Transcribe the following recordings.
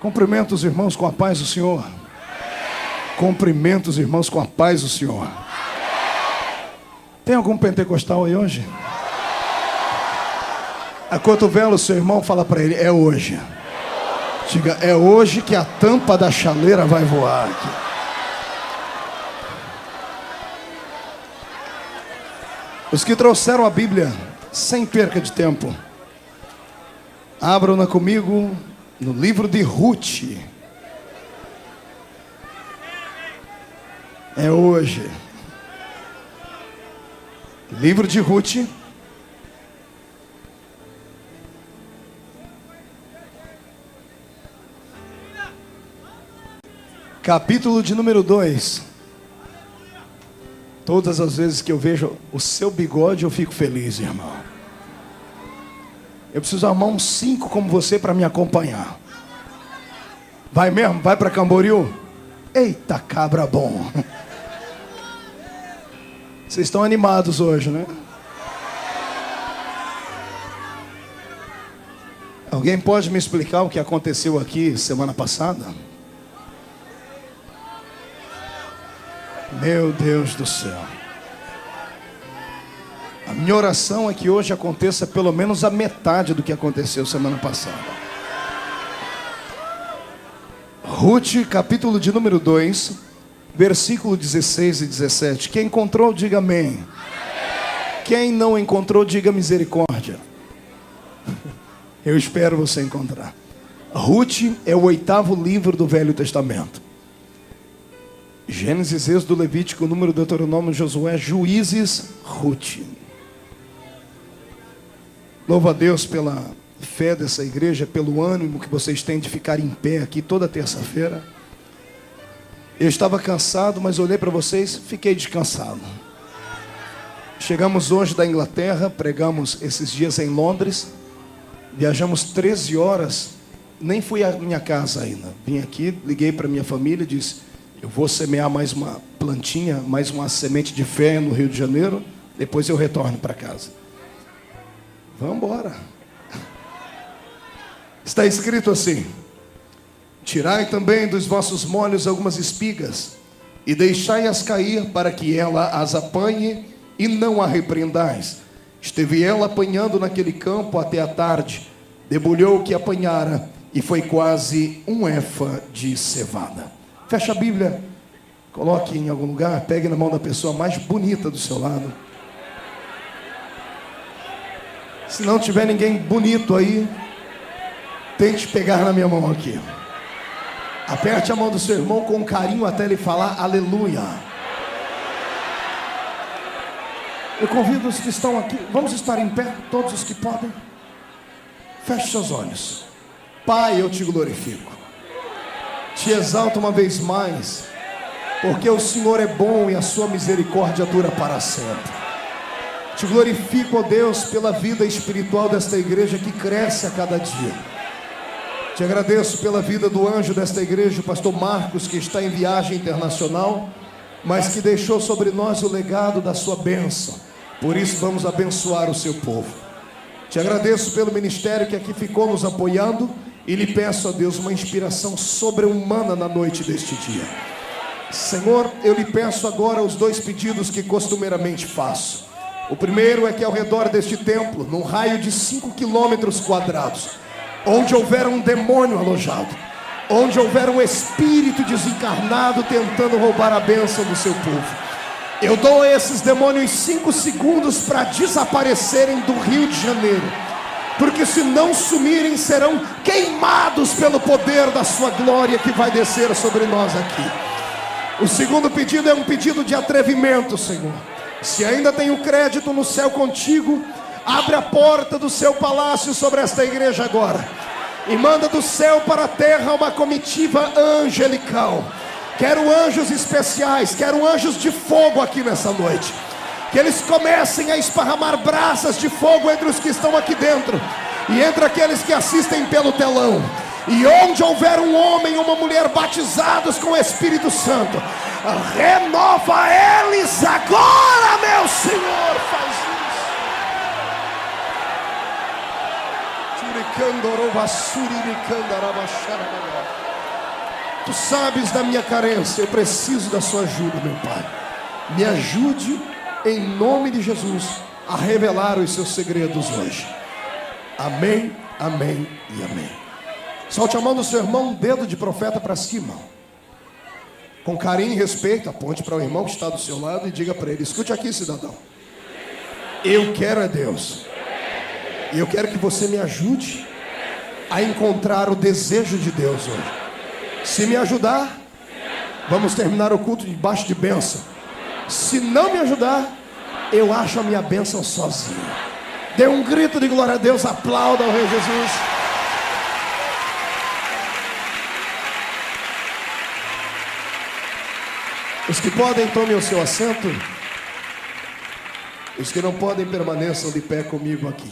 Cumprimento os irmãos com a paz do Senhor. Cumprimento os irmãos com a paz do Senhor. Tem algum pentecostal aí hoje? Acotovela o seu irmão, fala para ele: é hoje. Diga: é hoje que a tampa da chaleira vai voar aqui. Os que trouxeram a Bíblia, sem perca de tempo, abram-na comigo no livro de Ruth. É hoje. Livro de Ruth. Capítulo de número 2. Todas as vezes que eu vejo o seu bigode, eu fico feliz, irmão. Eu preciso arrumar uns 5 como você para me acompanhar. Vai mesmo? Vai para Camboriú? Eita, cabra bom. Vocês estão animados hoje, né? Alguém pode me explicar o que aconteceu aqui semana passada? Meu Deus do céu. A minha oração é que hoje aconteça pelo menos a metade do que aconteceu semana passada. Ruth, capítulo de número 2, versículo 16 e 17. Quem encontrou, diga amém. Quem não encontrou, diga misericórdia. Eu espero você encontrar. Ruth é o 8º livro do Velho Testamento. Gênesis, Êxodo, Levítico, Número, Deuteronômio, Josué, Juízes, Ruth. Louvo a Deus pela fé dessa igreja, pelo ânimo que vocês têm de ficar em pé aqui toda terça-feira. Eu estava cansado, mas olhei para vocês, fiquei descansado. Chegamos hoje da Inglaterra, pregamos esses dias em Londres, viajamos 13 horas, nem fui à minha casa ainda. Vim aqui, liguei para minha família e disse: eu vou semear mais uma plantinha, mais uma semente de fé no Rio de Janeiro, depois eu retorno para casa. Vamos embora. Está escrito assim: tirai também dos vossos molhos algumas espigas, e deixai-as cair, para que ela as apanhe, e não a repreendais. Esteve ela apanhando naquele campo até a tarde, debulhou o que apanhara, e foi quase um efa de cevada. Fecha a Bíblia, coloque em algum lugar, pegue na mão da pessoa mais bonita do seu lado. Se não tiver ninguém bonito aí, tente pegar na minha mão aqui. Aperte a mão do seu irmão com carinho até ele falar aleluia. Eu convido os que estão aqui, vamos estar em pé, todos os que podem. Feche seus olhos. Pai, eu te glorifico. Te exalto uma vez mais, porque o Senhor é bom e a sua misericórdia dura para sempre. Te glorifico, ó Deus, pela vida espiritual desta igreja que cresce a cada dia. Te agradeço pela vida do anjo desta igreja, o pastor Marcos, que está em viagem internacional, mas que deixou sobre nós o legado da sua bênção. Por isso vamos abençoar o seu povo. Te agradeço pelo ministério que aqui ficou nos apoiando, e lhe peço a Deus uma inspiração sobre-humana na noite deste dia. Senhor, eu lhe peço agora os 2 pedidos que costumeiramente faço. O primeiro é que ao redor deste templo, num raio de 5 quilômetros quadrados, onde houver um demônio alojado, onde houver um espírito desencarnado tentando roubar a bênção do seu povo, eu dou a esses demônios 5 segundos para desaparecerem do Rio de Janeiro, porque se não sumirem, serão queimados pelo poder da sua glória que vai descer sobre nós aqui. O segundo pedido é um pedido de atrevimento, Senhor. Se ainda tenho crédito no céu contigo, abre a porta do seu palácio sobre esta igreja agora, e manda do céu para a terra uma comitiva angelical. Quero anjos especiais, quero anjos de fogo aqui nessa noite. Que eles comecem a esparramar brasas de fogo entre os que estão aqui dentro e entre aqueles que assistem pelo telão. E onde houver um homem e uma mulher batizados com o Espírito Santo, renova eles agora, meu Senhor. Faz isso. Tu sabes da minha carência, eu preciso da sua ajuda, meu Pai. Me ajude, em nome de Jesus, a revelar os seus segredos hoje. Amém, amém e amém. Solte a mão do seu irmão, um dedo de profeta para cima. Com carinho e respeito, aponte para o irmão que está do seu lado e diga para ele: escute aqui, cidadão. Eu quero é Deus. E eu quero que você me ajude a encontrar o desejo de Deus hoje. Se me ajudar, vamos terminar o culto debaixo de bênção. Se não me ajudar, eu acho a minha bênção sozinho. Dê um grito de glória a Deus, aplauda ao Rei Jesus. Os que podem, tomem o seu assento. Os que não podem, permaneçam de pé comigo aqui.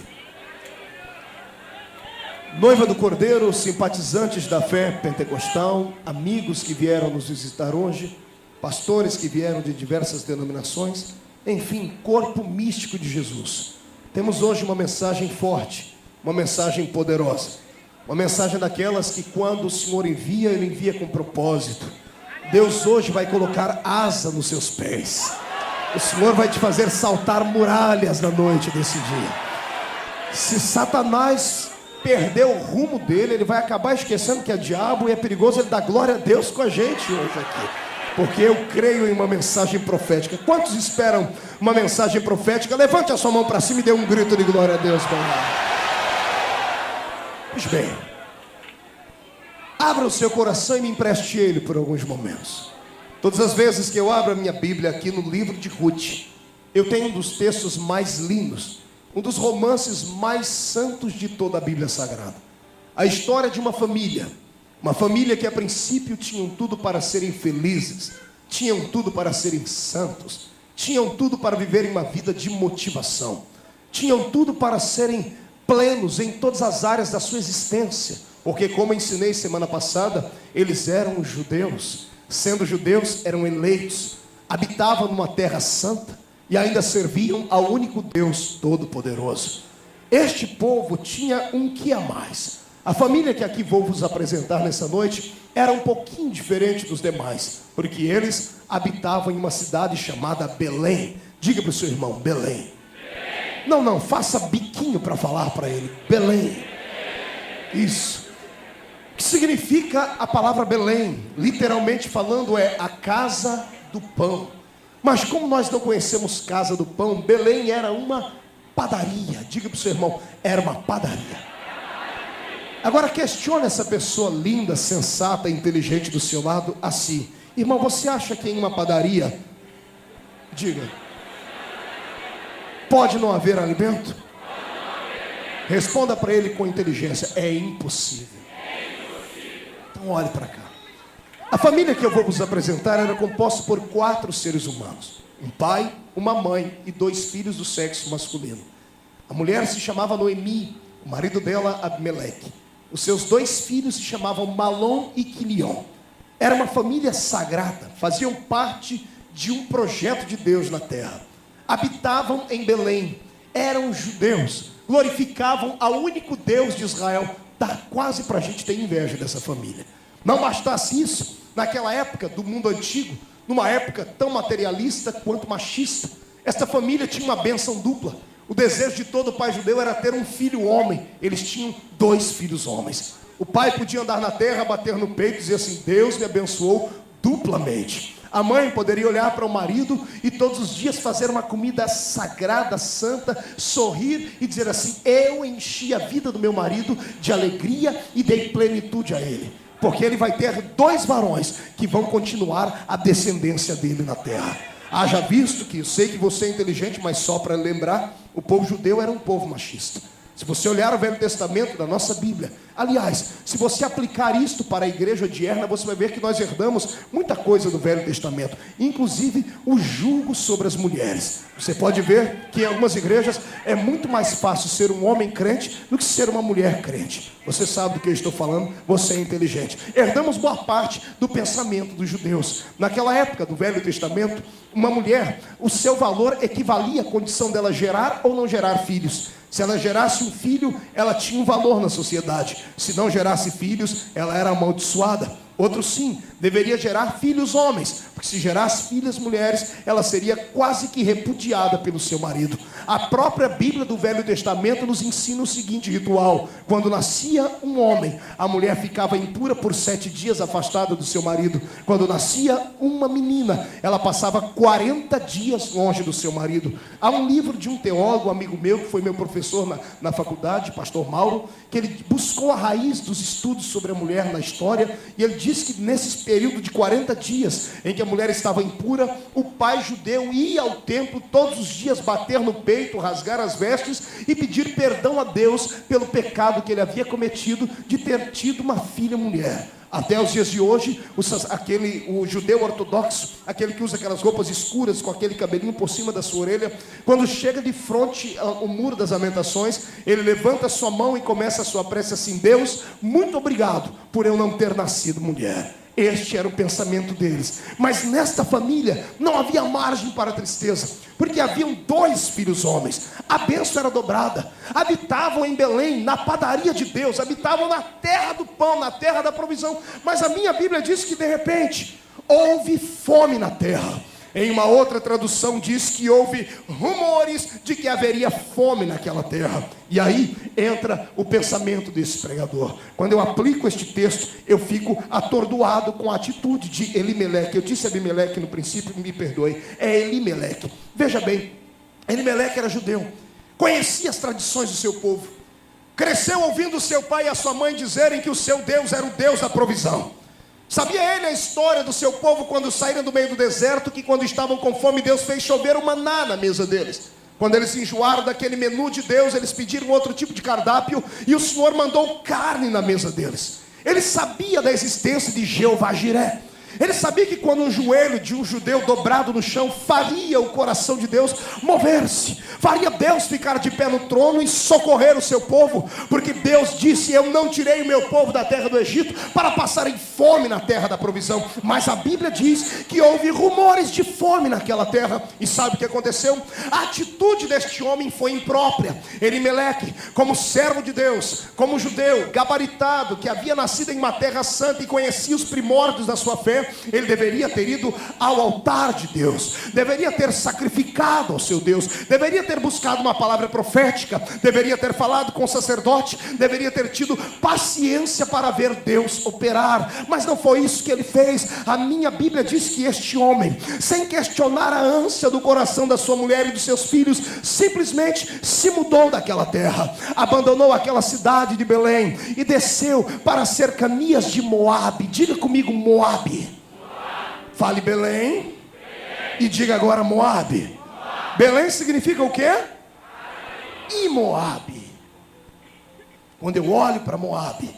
Noiva do Cordeiro, simpatizantes da fé pentecostal, amigos que vieram nos visitar hoje, pastores que vieram de diversas denominações, enfim, corpo místico de Jesus. Temos hoje uma mensagem forte, uma mensagem poderosa, uma mensagem daquelas que quando o Senhor envia, Ele envia com propósito. Deus hoje vai colocar asa nos seus pés. O Senhor vai te fazer saltar muralhas na noite desse dia. Se Satanás perder o rumo dele, ele vai acabar esquecendo que é diabo e é perigoso ele dar glória a Deus com a gente hoje aqui. Porque eu creio em uma mensagem profética. Quantos esperam uma mensagem profética? Levante a sua mão para cima e dê um grito de glória a Deus. Pois bem, abra o seu coração e me empreste ele por alguns momentos. Todas as vezes que eu abro a minha Bíblia aqui no livro de Ruth, eu tenho um dos textos mais lindos, um dos romances mais santos de toda a Bíblia Sagrada. A história de uma família que a princípio tinham tudo para serem felizes, tinham tudo para serem santos, tinham tudo para viverem uma vida de motivação, tinham tudo para serem plenos em todas as áreas da sua existência, porque como eu ensinei semana passada, eles eram judeus, sendo judeus eram eleitos, habitavam numa terra santa e ainda serviam ao único Deus Todo-Poderoso. Este povo tinha um que a mais. A família que aqui vou vos apresentar nessa noite era um pouquinho diferente dos demais, porque eles habitavam em uma cidade chamada Belém. Diga para o seu irmão, Belém. Não, faça biquinho para falar para ele, Belém. Isso. O que significa a palavra Belém? Literalmente falando é a casa do pão. Mas como nós não conhecemos casa do pão, Belém era uma padaria. Diga para o seu irmão, era uma padaria. Agora questione essa pessoa linda, sensata, inteligente do seu lado assim: irmão, você acha que em uma padaria, diga, pode não haver alimento? Responda para ele com inteligência: é impossível. Então olhe para cá. A família que eu vou vos apresentar era composta por 4 seres humanos: um pai, uma mãe e 2 filhos do sexo masculino. A mulher se chamava Noemi, o marido dela Abimeleque. Os seus 2 filhos se chamavam Malom e Quilion. Era uma família sagrada, faziam parte de um projeto de Deus na terra. Habitavam em Belém, eram judeus, glorificavam ao único Deus de Israel. Dá quase para a gente ter inveja dessa família. Não bastasse isso, naquela época do mundo antigo, numa época tão materialista quanto machista, esta família tinha uma bênção dupla. O desejo de todo pai judeu era ter um filho homem. Eles tinham 2 filhos homens. O pai podia andar na terra, bater no peito e dizer assim: Deus me abençoou duplamente. A mãe poderia olhar para o marido e todos os dias fazer uma comida sagrada, santa, sorrir e dizer assim: eu enchi a vida do meu marido de alegria e dei plenitude a ele, porque ele vai ter 2 varões que vão continuar a descendência dele na terra. Haja visto que eu sei que você é inteligente, mas só para lembrar, o povo judeu era um povo machista. Se você olhar o Velho Testamento da nossa Bíblia, aliás, se você aplicar isto para a igreja de Erna, você vai ver que nós herdamos muita coisa do Velho Testamento, inclusive o julgo sobre as mulheres. Você pode ver que em algumas igrejas é muito mais fácil ser um homem crente do que ser uma mulher crente. Você sabe do que eu estou falando, você é inteligente. Herdamos boa parte do pensamento dos judeus. Naquela época do Velho Testamento, uma mulher, o seu valor equivalia à condição dela gerar ou não gerar filhos. Se ela gerasse um filho, ela tinha um valor na sociedade. Se não gerasse filhos, ela era amaldiçoada. Outro sim, deveria gerar filhos homens, porque se gerasse filhas mulheres, ela seria quase que repudiada pelo seu marido. A própria Bíblia do Velho Testamento nos ensina o seguinte ritual: quando nascia um homem, a mulher ficava impura por 7 dias afastada do seu marido. Quando nascia uma menina, ela passava 40 dias longe do seu marido. Há um livro de um teólogo, um amigo meu, que foi meu professor na faculdade, pastor Mauro, que ele buscou a raiz dos estudos sobre a mulher na história, e ele diz que nesse período de 40 dias em que a mulher estava impura, o pai judeu ia ao templo todos os dias bater no peito, rasgar as vestes e pedir perdão a Deus pelo pecado que ele havia cometido de ter tido uma filha mulher. Até os dias de hoje, o judeu ortodoxo, aquele que usa aquelas roupas escuras com aquele cabelinho por cima da sua orelha, quando chega de frente ao muro das lamentações, ele levanta sua mão e começa a sua prece assim: Deus, muito obrigado por eu não ter nascido mulher. Este era o pensamento deles. Mas nesta família não havia margem para tristeza, porque haviam 2 filhos homens. A bênção era dobrada. Habitavam em Belém, na padaria de Deus. Habitavam na terra do pão, na terra da provisão. Mas a minha Bíblia diz que de repente houve fome na terra. Em uma outra tradução diz que houve rumores de que haveria fome naquela terra. E aí entra o pensamento desse pregador. Quando eu aplico este texto, eu fico atordoado com a atitude de Elimeleque. Eu disse Abimeleque no princípio, me perdoe. É Elimeleque. Veja bem, Elimeleque era judeu, conhecia as tradições do seu povo, cresceu ouvindo seu pai e a sua mãe dizerem que o seu Deus era o Deus da provisão. Sabia ele a história do seu povo quando saíram do meio do deserto, que quando estavam com fome, Deus fez chover o maná na mesa deles. Quando eles se enjoaram daquele menu de Deus, eles pediram outro tipo de cardápio, e o Senhor mandou carne na mesa deles. Ele sabia da existência de Jeová Jiré. Ele sabia que quando um joelho de um judeu dobrado no chão faria o coração de Deus mover-se, faria Deus ficar de pé no trono e socorrer o seu povo, porque Deus disse: eu não tirei o meu povo da terra do Egito para passarem fome na terra da provisão. Mas a Bíblia diz que houve rumores de fome naquela terra. E sabe o que aconteceu? A atitude deste homem foi imprópria. Elimeleque, como servo de Deus, como judeu gabaritado, que havia nascido em uma terra santa e conhecia os primórdios da sua fé, ele deveria ter ido ao altar de Deus, deveria ter sacrificado ao seu Deus, deveria ter buscado uma palavra profética, deveria ter falado com o sacerdote, deveria ter tido paciência para ver Deus operar. Mas não foi isso que ele fez. A minha Bíblia diz que este homem, sem questionar a ânsia do coração da sua mulher e dos seus filhos, simplesmente se mudou daquela terra, abandonou aquela cidade de Belém e desceu para as cercanias de Moabe. Diga comigo, Moabe. Fale Belém e diga agora Moabe. Belém significa o quê? E Moabe. Quando eu olho para Moabe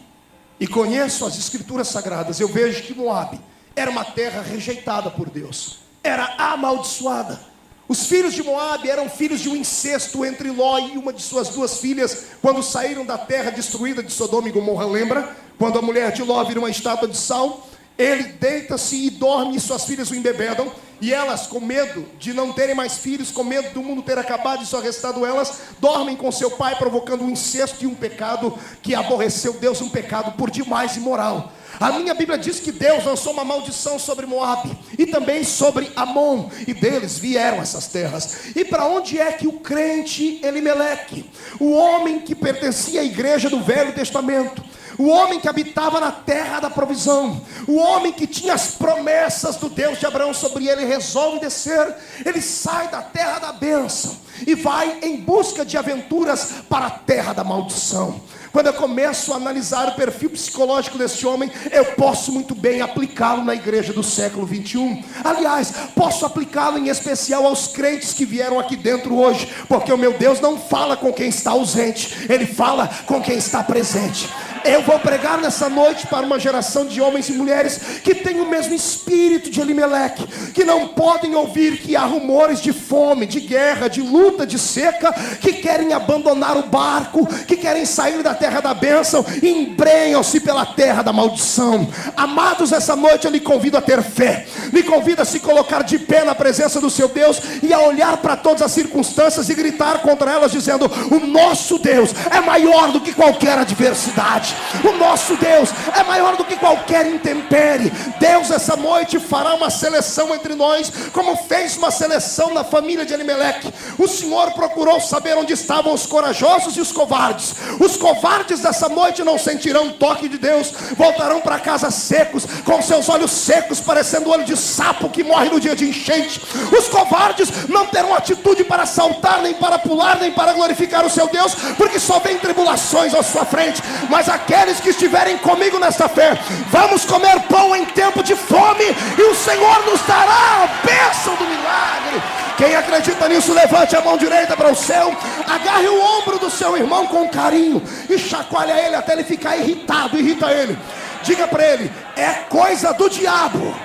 e conheço as escrituras sagradas, eu vejo que Moabe era uma terra rejeitada por Deus, era amaldiçoada. Os filhos de Moabe eram filhos de um incesto entre Ló e uma de suas 2 filhas, quando saíram da terra destruída de Sodoma e Gomorra. Lembra? Quando a mulher de Ló vira uma estátua de sal, ele deita-se e dorme, e suas filhas o embebedam, e elas, com medo de não terem mais filhos, com medo do mundo ter acabado e só restado elas, dormem com seu pai, provocando um incesto e um pecado que aborreceu Deus, um pecado por demais imoral. A minha Bíblia diz que Deus lançou uma maldição sobre Moabe e também sobre Amon, e deles vieram essas terras. E para onde é que o crente Elimeleque, o homem que pertencia à igreja do Velho Testamento, o homem que habitava na terra da provisão, o homem que tinha as promessas do Deus de Abraão sobre ele, resolve descer? Ele sai da terra da bênção e vai em busca de aventuras para a terra da maldição. Quando eu começo a analisar o perfil psicológico desse homem, eu posso muito bem aplicá-lo na igreja do século 21. Aliás, posso aplicá-lo em especial aos crentes que vieram aqui dentro hoje, porque o meu Deus não fala com quem está ausente, Ele fala com quem está presente. Eu vou pregar nessa noite para uma geração de homens e mulheres que têm o mesmo espírito de Elimeleque, que não podem ouvir que há rumores de fome, de guerra, de luta, de seca, que querem abandonar o barco, que querem sair da terra da bênção e embrenham-se pela terra da maldição. Amados, essa noite eu lhe convido a ter fé, lhe convido a se colocar de pé na presença do seu Deus e a olhar para todas as circunstâncias e gritar contra elas dizendo: o nosso Deus é maior do que qualquer adversidade, o nosso Deus é maior do que qualquer intempérie. Deus essa noite fará uma seleção entre nós, como fez uma seleção na família de Elimeleque. O Senhor procurou saber onde estavam os corajosos e os covardes. Os covardes dessa noite não sentirão o toque de Deus, voltarão para casa secos, com seus olhos secos, parecendo olho de sapo que morre no dia de enchente. Os covardes não terão atitude para saltar, nem para pular, nem para glorificar o seu Deus, porque só vem tribulações à sua frente. Mas aqueles que estiverem comigo nesta fé, vamos comer pão em tempo de fome, e o Senhor nos dará a bênção do milagre. Quem acredita nisso, levante a mão direita para o céu, agarre o ombro do seu irmão com carinho e chacoalha ele até ele ficar irritado. Irrita ele, diga para ele: é coisa do diabo,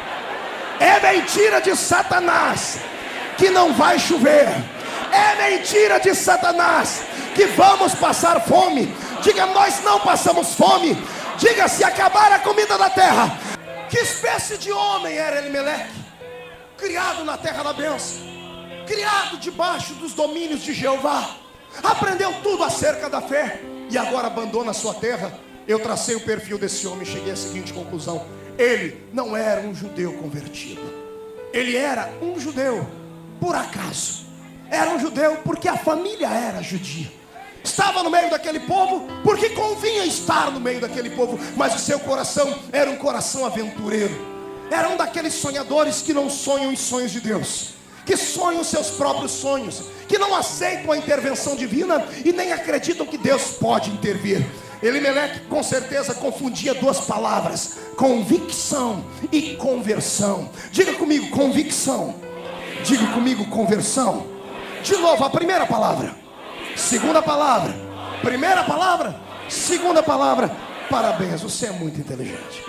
é mentira de Satanás que não vai chover, é mentira de Satanás que vamos passar fome. Diga: nós não passamos fome. Diga: se acabar a comida da terra. Que espécie de homem era Elimeleque? Criado na terra da bênção, criado debaixo dos domínios de Jeová, aprendeu tudo acerca da fé e agora abandona a sua terra. Eu tracei o perfil desse homem e cheguei à seguinte conclusão: ele não era um judeu convertido, ele era um judeu por acaso, era um judeu porque a família era judia, estava no meio daquele povo porque convinha estar no meio daquele povo, mas o seu coração era um coração aventureiro, era um daqueles sonhadores que não sonham os sonhos de Deus, que sonham os seus próprios sonhos, que não aceitam a intervenção divina e nem acreditam que Deus pode intervir. Elimeleque com certeza confundia duas palavras: convicção e conversão. Diga comigo: convicção. Diga comigo: conversão. De novo, a primeira palavra, segunda palavra, primeira palavra, segunda palavra. Parabéns, você é muito inteligente.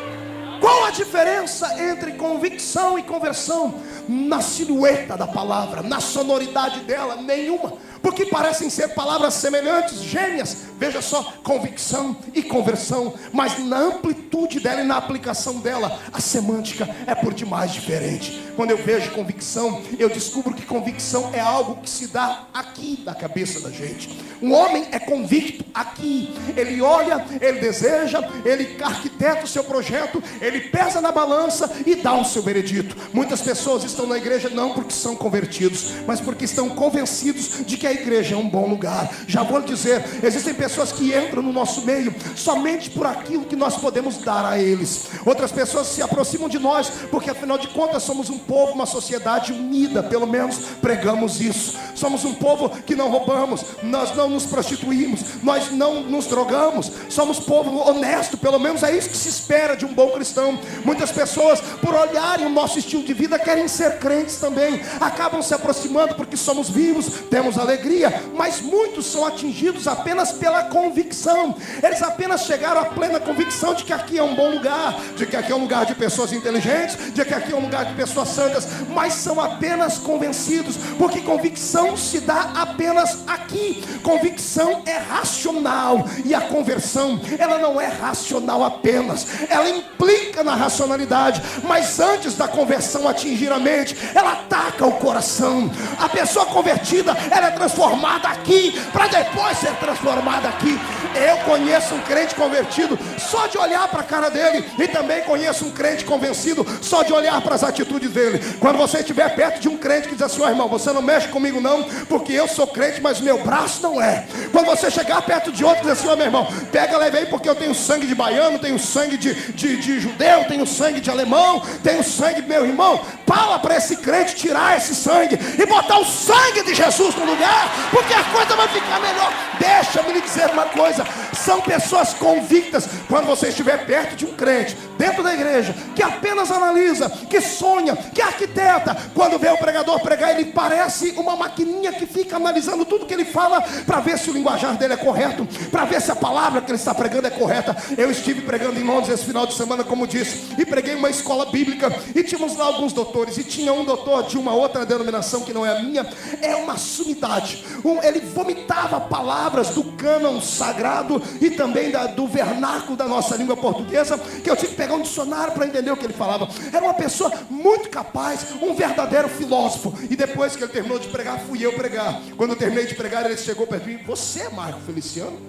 Qual a diferença entre convicção e conversão? Na silhueta da palavra, na sonoridade dela, nenhuma, porque parecem ser palavras semelhantes, gêmeas. Veja só, convicção e conversão, mas na amplitude dela e na aplicação dela, a semântica é por demais diferente. Quando eu vejo convicção, eu descubro que convicção é algo que se dá aqui na cabeça da gente. Um homem é convicto aqui, ele olha, ele deseja, ele arquiteta o seu projeto, ele pesa na balança e dá o seu veredito. Muitas pessoas estão na igreja não porque são convertidos, mas porque estão convencidos de que a igreja é um bom lugar. Já vou lhe dizer, existem pessoas que entram no nosso meio somente por aquilo que nós podemos dar a eles. Outras pessoas se aproximam de nós porque afinal de contas somos um povo, uma sociedade unida, pelo menos pregamos isso. Somos um povo que não roubamos, nós não nos prostituímos, nós não nos drogamos, somos povo honesto, pelo menos é isso que se espera de um bom cristão. Muitas pessoas, por olharem o nosso estilo de vida, querem ser crentes também, acabam se aproximando porque somos vivos, temos alegria, mas muitos são atingidos apenas pela convicção. Eles apenas chegaram à plena convicção de que aqui é um bom lugar, de que aqui é um lugar de pessoas inteligentes, de que aqui é um lugar de pessoas santas, mas são apenas convencidos, porque convicção se dá apenas aqui. Convicção é racional, e a conversão, ela não é racional apenas, ela implica na racionalidade, mas antes da conversão atingir a mente, ela ataca o coração. A pessoa convertida, ela é transformada aqui, para depois ser transformada aqui. Eu conheço um crente convertido só de olhar para a cara dele, e também conheço um crente convencido só de olhar para as atitudes dele. Quando você estiver perto de um crente que diz assim: ó irmão, você não mexe comigo não, porque eu sou crente, mas meu braço não é. Quando você chegar perto de outro e diz assim: ó meu irmão, pega, leve aí, porque eu tenho sangue de baiano, tenho sangue de judeu, tenho sangue de alemão, tenho sangue, meu irmão, fala para esse crente tirar esse sangue e botar o sangue de Jesus no lugar, porque a coisa vai ficar melhor. Deixa-me lhe dizer uma coisa: São pessoas convictas. Quando você estiver perto de um crente, dentro da igreja, que apenas analisa, que sonha, que arquiteta, quando vê o pregador pregar, ele parece uma maquininha que fica analisando tudo que ele fala, para ver se o linguajar dele é correto, para ver se a palavra que ele está pregando é correta. Eu estive pregando em Londres esse final de semana, como disse, e preguei em uma escola bíblica, e tínhamos lá alguns doutores, e tinha um doutor de uma outra denominação que não é a minha, é uma sumidade. Ele vomitava palavras do cânon sagrado e também do vernáculo da nossa língua portuguesa, que eu tive que pegar um dicionário para entender o que ele falava. Era uma pessoa muito capaz, um verdadeiro filósofo. E depois que ele terminou de pregar, fui eu pregar. Quando eu terminei de pregar, ele chegou perto de mim: você é Marco Feliciano?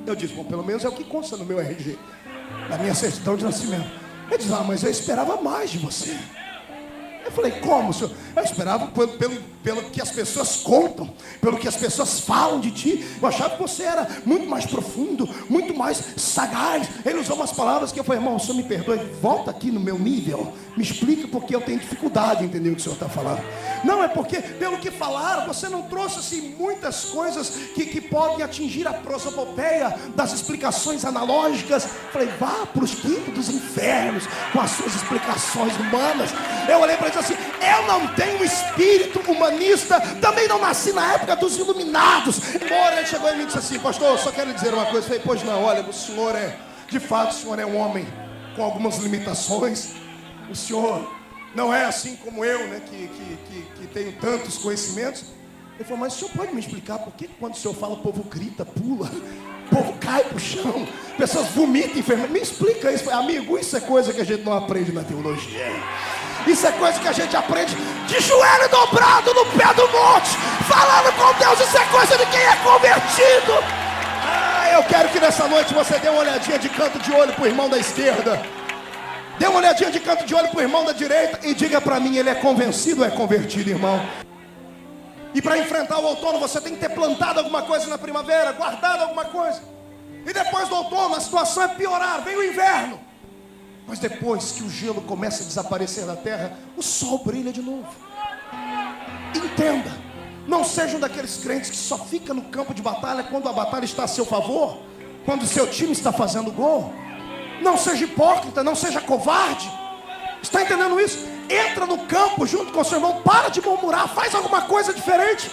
Eu disse: bom, pelo menos é o que consta no meu RG, na minha certidão de nascimento. Ele disse: ah, mas eu esperava mais de você. Eu falei: como, senhor? Eu esperava pelo que as pessoas contam, pelo que as pessoas falam de ti. Eu achava que você era muito mais profundo, muito mais sagaz. Ele usou umas palavras que eu falei: irmão, o senhor me perdoe, volta aqui no meu nível, me explica, porque eu tenho dificuldade em entender o que o senhor está falando. Não, é porque pelo que falaram, você não trouxe assim muitas coisas que podem atingir a prosopopeia das explicações analógicas. Eu falei: vá para os quintos dos infernos com as suas explicações humanas. Eu olhei para ele e disse assim: eu não tenho espírito humanista, também não nasci na época dos iluminados. Embora ele chegou e me disse assim: pastor, eu só quero lhe dizer uma coisa. Eu falei: pois não, olha, o senhor de fato, o senhor é um homem com algumas limitações. O senhor não é assim como eu, né, que tenho tantos conhecimentos. Ele falou: mas o senhor pode me explicar por que quando o senhor fala, o povo grita, pula, o povo cai pro chão, pessoas vomitam, enfermeiras? Me explica isso. Amigo, isso é coisa que a gente não aprende na teologia. Isso é coisa que a gente aprende de joelho dobrado no pé do monte, falando com Deus. Isso é coisa de quem é convertido. Eu quero que nessa noite você dê uma olhadinha de canto de olho pro irmão da esquerda, dê uma olhadinha de canto de olho pro irmão da direita e diga para mim: ele é convencido ou é convertido, irmão? E para enfrentar o outono, você tem que ter plantado alguma coisa na primavera, guardado alguma coisa. E depois do outono, a situação é piorar, vem o inverno. Mas depois que o gelo começa a desaparecer da terra, o sol brilha de novo. Entenda, não sejam daqueles crentes que só ficam no campo de batalha quando a batalha está a seu favor, quando o seu time está fazendo gol. Não seja hipócrita, não seja covarde. Está entendendo isso? Entra no campo junto com o seu irmão, para de murmurar, faz alguma coisa diferente.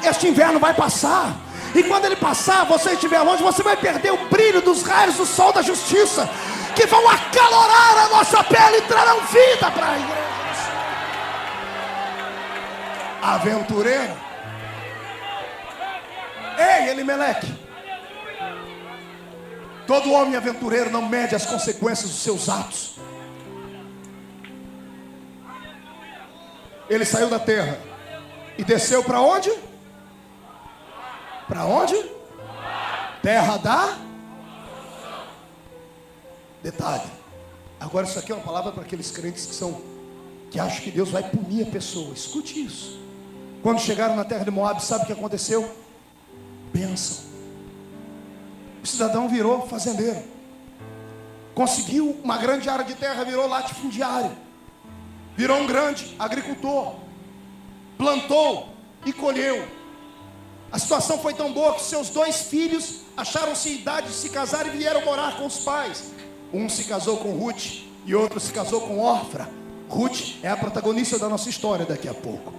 Este inverno vai passar, e quando ele passar, você estiver longe, você vai perder o brilho dos raios do sol da justiça, que vão acalorar a nossa pele e trarão vida para a igreja. Aventureiro. Ei, Elimeleque, todo homem aventureiro não mede as consequências dos seus atos. Ele saiu da terra e desceu para onde? Para onde? Terra da... Detalhe, agora isso aqui é uma palavra para aqueles crentes que acham que Deus vai punir a pessoa. Escute isso. Quando chegaram na terra de Moab, sabe o que aconteceu? Bênção. O cidadão virou fazendeiro, conseguiu uma grande área de terra, virou latifundiário, virou um grande agricultor, plantou e colheu. A situação foi tão boa que seus 2 filhos acharam-se em idade de se casar e vieram morar com os pais. Um se casou com Ruth e outro se casou com Orfa. Ruth é a protagonista da nossa história daqui a pouco.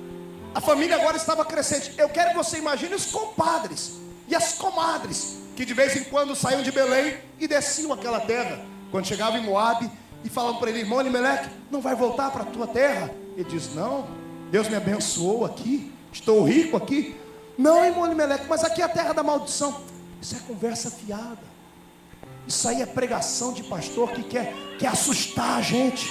A família agora estava crescente. Eu quero que você imagine os compadres e as comadres que de vez em quando saíam de Belém e desciam aquela terra. Quando chegavam em Moab e falavam para ele: irmão Elimeleque, não vai voltar para a tua terra? Ele diz: não, Deus me abençoou aqui, estou rico aqui. Não, irmão Elimeleque, mas aqui é a terra da maldição. Isso é conversa fiada. Isso aí é pregação de pastor que quer assustar a gente.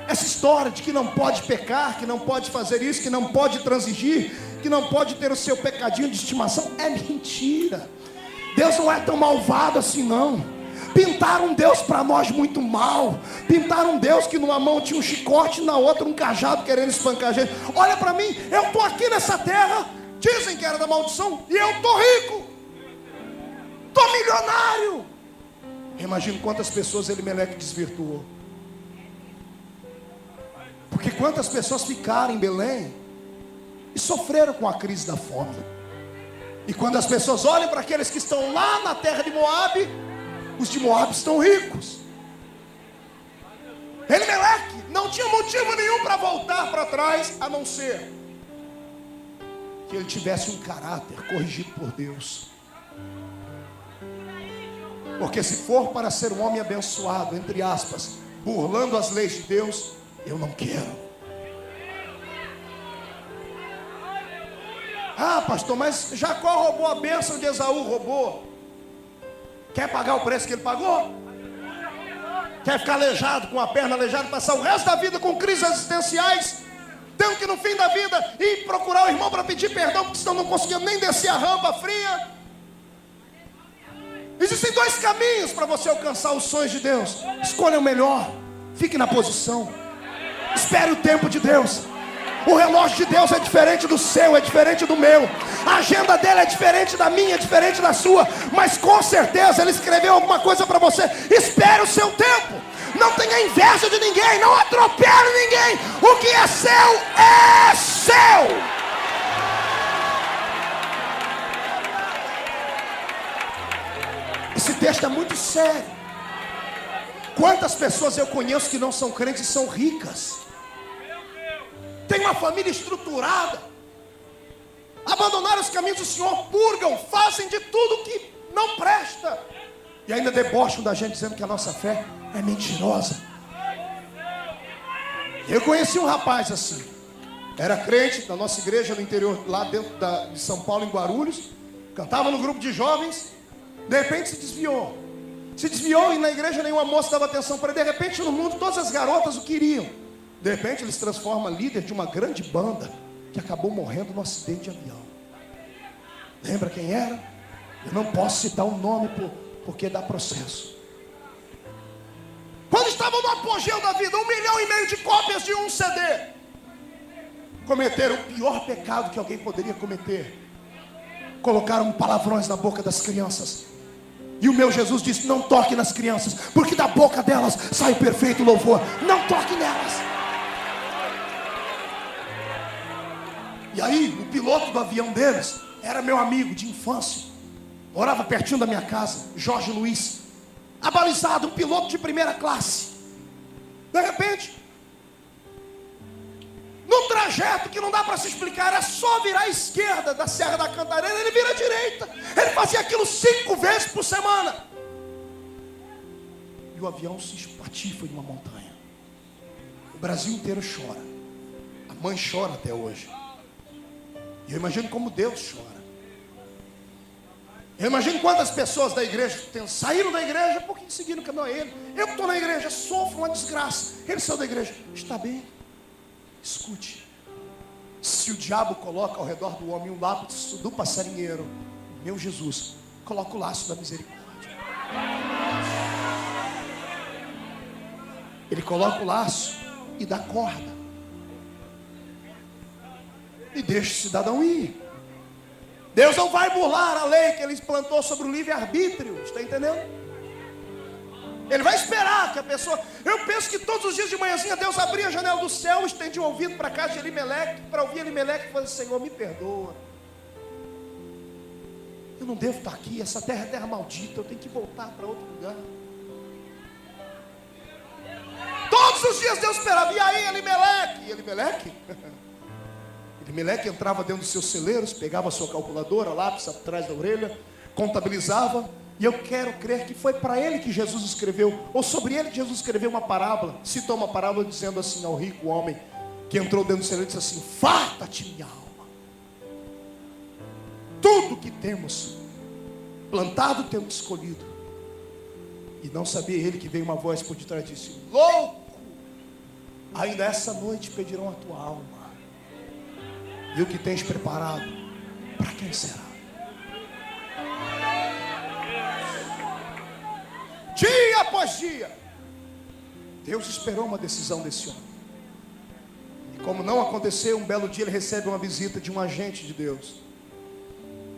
Essa história de que não pode pecar, que não pode fazer isso, que não pode transigir, que não pode ter o seu pecadinho de estimação, é mentira. Deus não é tão malvado assim não. Pintaram um Deus para nós muito mal. Pintaram um Deus que numa mão tinha um chicote e na outra um cajado querendo espancar a gente. Olha para mim, eu estou aqui nessa terra, dizem que era da maldição, e eu estou rico, estou milionário. Imagino quantas pessoas Elimeleque desvirtuou. Porque quantas pessoas ficaram em Belém e sofreram com a crise da fome. E quando as pessoas olham para aqueles que estão lá na terra de Moabe, os de Moabe estão ricos. Elimeleque não tinha motivo nenhum para voltar para trás, a não ser que ele tivesse um caráter corrigido por Deus. Porque se for para ser um homem abençoado, entre aspas, burlando as leis de Deus, eu não quero. Ah, pastor, mas Jacó roubou a bênção de Esaú, roubou. Quer pagar o preço que ele pagou? Quer ficar aleijado, com a perna aleijada, passar o resto da vida com crises existenciais, tendo que no fim da vida ir procurar o irmão para pedir perdão, porque senão não conseguia nem descer a rampa fria? Existem dois caminhos para você alcançar os sonhos de Deus. Escolha o melhor. Fique na posição. Espere o tempo de Deus. O relógio de Deus é diferente do seu, é diferente do meu. A agenda dele é diferente da minha, é diferente da sua. Mas com certeza ele escreveu alguma coisa para você. Espere o seu tempo. Não tenha inveja de ninguém. Não atropele ninguém. O que é seu é seu. Esse texto é muito sério. Quantas pessoas eu conheço que não são crentes e são ricas? Tem uma família estruturada, abandonaram os caminhos do Senhor, purgam, fazem de tudo que não presta, e ainda debocham da gente dizendo que a nossa fé é mentirosa. Eu conheci um rapaz assim, era crente da nossa igreja no interior, lá dentro de São Paulo, em Guarulhos, cantava no grupo de jovens, de repente se desviou e na igreja nenhuma moça dava atenção para ele. De repente no mundo todas as garotas o queriam. De repente ele se transforma líder de uma grande banda que acabou morrendo num acidente de avião. Lembra quem era? Eu não posso citar o nome porque dá processo. Quando estavam no apogeu da vida, 1,5 milhão de cópias de um CD, cometeram o pior pecado que alguém poderia cometer. Colocaram palavrões na boca das crianças. E o meu Jesus disse: não toque nas crianças, porque da boca delas sai o perfeito louvor. Não toque nelas. E aí, o piloto do avião deles era meu amigo de infância, morava pertinho da minha casa, Jorge Luiz, abalizado, um piloto de primeira classe. De repente, no trajeto que não dá para se explicar, era só virar à esquerda da Serra da Cantareira, ele vira à direita. Ele fazia aquilo 5 vezes por semana. E o avião se espatifa em uma montanha. O Brasil inteiro chora. A mãe chora até hoje. E eu imagino como Deus chora. Eu imagino quantas pessoas da igreja saíram da igreja porque seguiram o caminho a ele. Eu que estou na igreja, sofro uma desgraça. Ele saiu da igreja, está bem. Escute, se o diabo coloca ao redor do homem um laço do passarinheiro, meu Jesus, coloca o laço da misericórdia. Ele coloca o laço e dá corda. E deixa o cidadão ir. Deus não vai burlar a lei que ele implantou sobre o livre-arbítrio, está entendendo? Ele vai esperar que a pessoa... Eu penso que todos os dias de manhãzinha Deus abria a janela do céu, estendia o ouvido para a casa de Elimeleque, para ouvir Elimeleque e falar: Senhor, me perdoa. Eu não devo estar aqui, essa terra é terra maldita, eu tenho que voltar para outro lugar. Todos os dias Deus esperava. E aí Elimeleque? E Elimeleque? Elimeleque entrava dentro dos seus celeiros, pegava a sua calculadora, lápis atrás da orelha, contabilizava. E eu quero crer que foi para ele que Jesus escreveu, ou sobre ele que Jesus escreveu uma parábola. Citou uma parábola dizendo assim ao rico homem que entrou dentro do celeiro e disse assim: farta-te minha alma. Tudo que temos plantado temos escolhido. E não sabia ele que veio uma voz por detrás e disse: louco, ainda essa noite pedirão a tua alma. E o que tens preparado, para quem será? Dia após dia, Deus esperou uma decisão desse homem. E como não aconteceu, um belo dia ele recebe uma visita de um agente de Deus.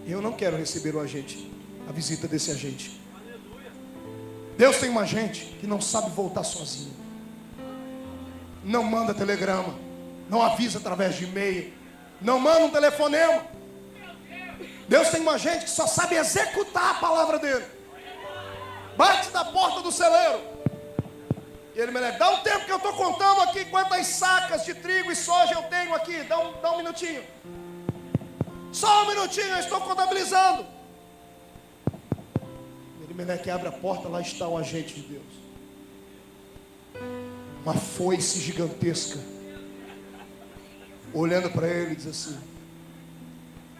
Eu não quero receber a visita desse agente. Deus tem um agente que não sabe voltar sozinho. Não manda telegrama, não avisa através de e-mail, não manda um telefonema. Deus tem uma gente que só sabe executar a palavra dele. Bate na porta do celeiro. E ele me leva, dá um tempo que eu estou contando aqui quantas sacas de trigo e soja eu tenho aqui. Dá um minutinho. Só um minutinho, eu estou contabilizando. Elimeleque abre a porta, lá está o agente de Deus. Uma foice gigantesca. Olhando para ele, diz assim: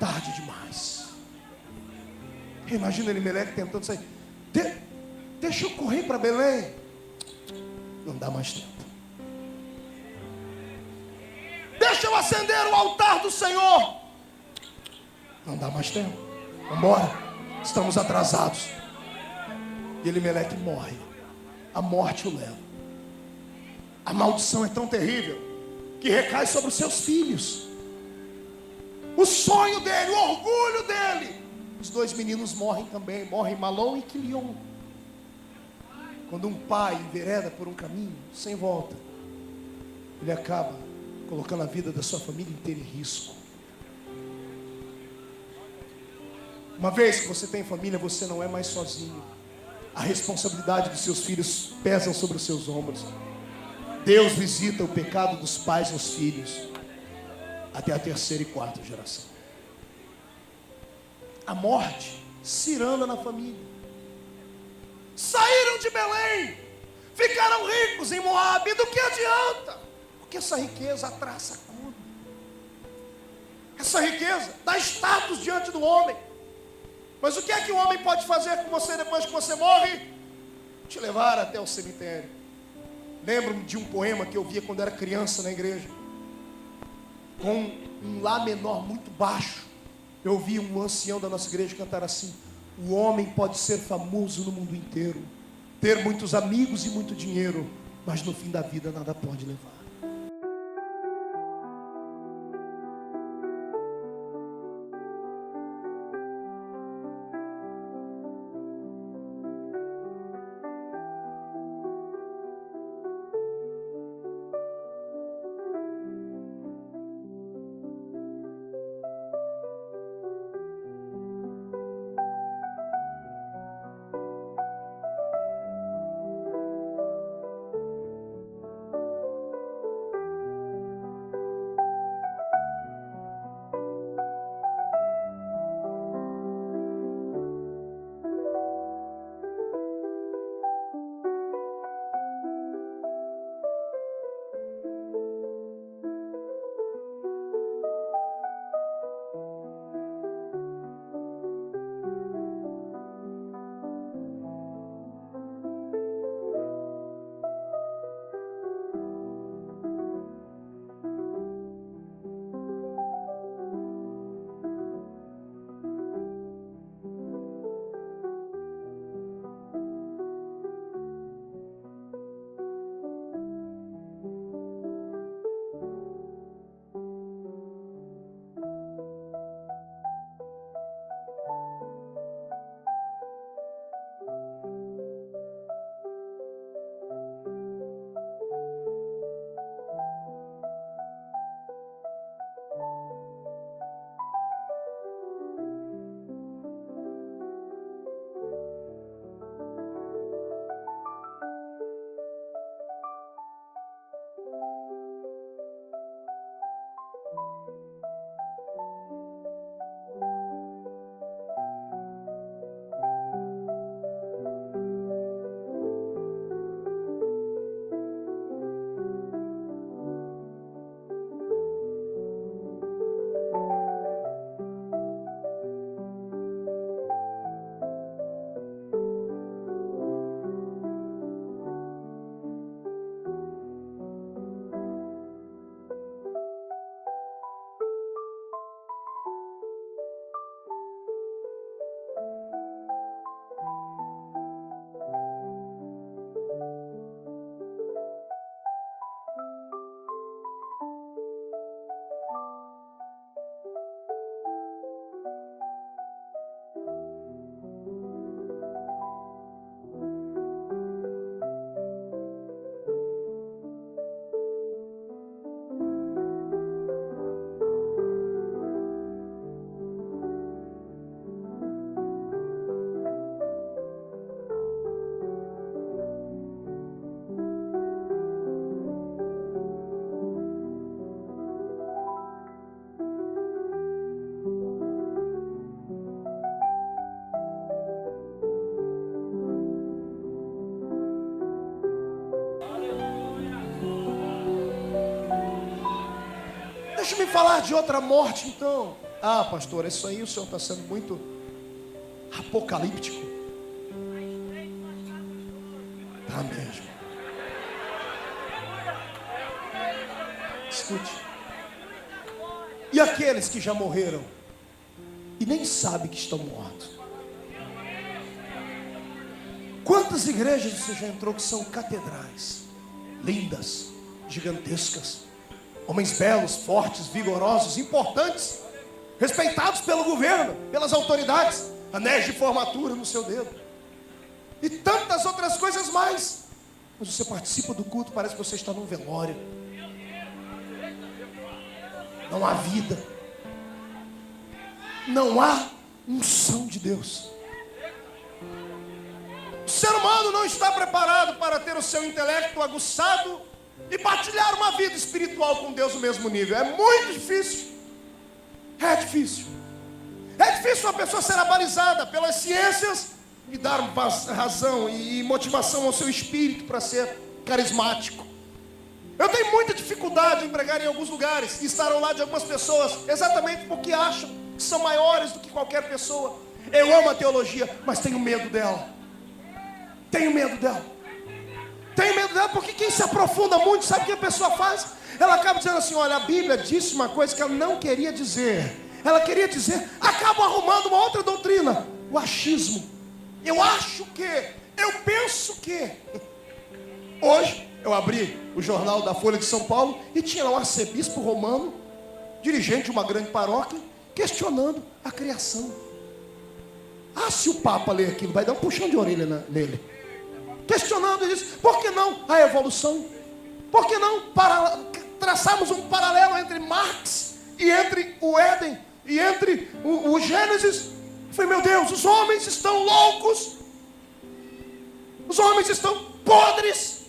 tarde demais. Imagina Elimeleque tentando sair. Deixa eu correr para Belém. Não dá mais tempo. Deixa eu acender o altar do Senhor. Não dá mais tempo. Vamos embora. Estamos atrasados. E Elimeleque morre. A morte o leva. A maldição é tão terrível que recai sobre os seus filhos. O sonho dele, o orgulho dele. Os dois meninos morrem também. Morrem Malom e Quilion. Quando um pai envereda por um caminho sem volta, ele acaba colocando a vida da sua família inteira em risco. Uma vez que você tem família, você não é mais sozinho. A responsabilidade dos seus filhos pesa sobre os seus ombros. Deus visita o pecado dos pais nos filhos até a terceira e quarta geração. A morte ciranda na família. Saíram de Belém, ficaram ricos em Moabe. Do que adianta? Porque essa riqueza atraça como? Essa riqueza dá status diante do homem. Mas o que é que o homem pode fazer com você depois que você morre? Te levar até o cemitério. Lembro-me de um poema que eu via quando era criança na igreja. Com um lá menor muito baixo. Eu ouvi um ancião da nossa igreja cantar assim: o homem pode ser famoso no mundo inteiro, ter muitos amigos e muito dinheiro, mas no fim da vida nada pode levar. Deixa-me falar de outra morte então. Ah, pastor, isso aí o senhor está sendo muito apocalíptico. Tá mesmo. Escute. E aqueles que já morreram e nem sabem que estão mortos? Quantas igrejas você já entrou que são catedrais, lindas, gigantescas, homens belos, fortes, vigorosos, importantes, respeitados pelo governo, pelas autoridades, anéis de formatura no seu dedo e tantas outras coisas mais, mas você participa do culto, parece que você está num velório. Não há vida, não há unção de Deus. O ser humano não está preparado para ter o seu intelecto aguçado e partilhar uma vida espiritual com Deus no mesmo nível. É muito difícil. É difícil. É difícil uma pessoa ser abalizada pelas ciências e dar razão e motivação ao seu espírito para ser carismático. Eu tenho muita dificuldade em pregar em alguns lugares e estar ao lado de algumas pessoas, exatamente porque acham que são maiores do que qualquer pessoa. Eu amo a teologia, mas tenho medo dela. Tenho medo dela. Tenho medo dela porque quem se aprofunda muito, sabe o que a pessoa faz? Ela acaba dizendo assim, olha, a Bíblia disse uma coisa que ela não queria dizer. Ela queria dizer, acaba arrumando uma outra doutrina, o achismo. Eu acho que, eu penso que. Hoje, eu abri o jornal da Folha de São Paulo e tinha lá um arcebispo romano, dirigente de uma grande paróquia, questionando a criação. Ah, se o Papa ler aquilo, vai dar um puxão de orelha nele. Questionando, ele disse, por que não a evolução? Por que não traçarmos um paralelo entre Marx e entre o Éden e entre o Gênesis? Eu falei, meu Deus, os homens estão loucos. Os homens estão podres.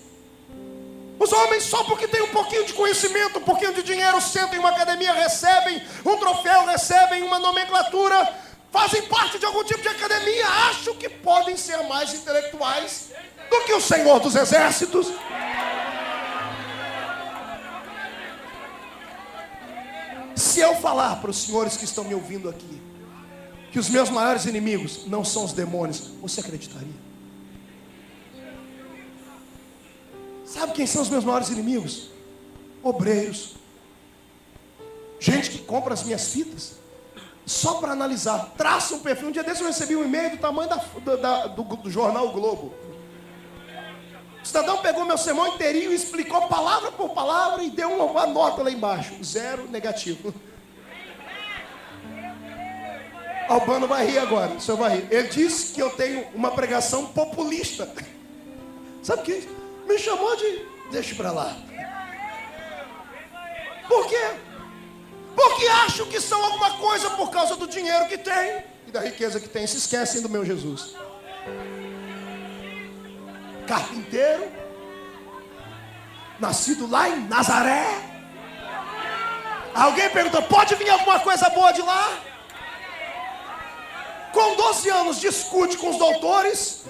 Os homens, só porque tem um pouquinho de conhecimento, um pouquinho de dinheiro, sentam em uma academia, recebem um troféu, recebem uma nomenclatura, fazem parte de algum tipo de academia, acham que podem ser mais intelectuais do que o Senhor dos Exércitos. Se eu falar para os senhores que estão me ouvindo aqui que os meus maiores inimigos não são os demônios, você acreditaria? Sabe quem são os meus maiores inimigos? Obreiros, gente que compra as minhas fitas só para analisar, traça um perfil. Um dia desse eu recebi um e-mail do tamanho do jornal o Globo. O cidadão pegou meu sermão inteirinho e explicou palavra por palavra e deu uma nota lá embaixo, 0 negativo. Albano vai rir agora, o senhor vai rir. Ele disse que eu tenho uma pregação populista. Sabe o que? Me chamou de... deixa pra lá. Por quê? Porque acham que são alguma coisa por causa do dinheiro que tem e da riqueza que tem. Se esquecem do meu Jesus. Carpinteiro, nascido lá em Nazaré. Alguém perguntou, pode vir alguma coisa boa de lá? Com 12 anos discute com os doutores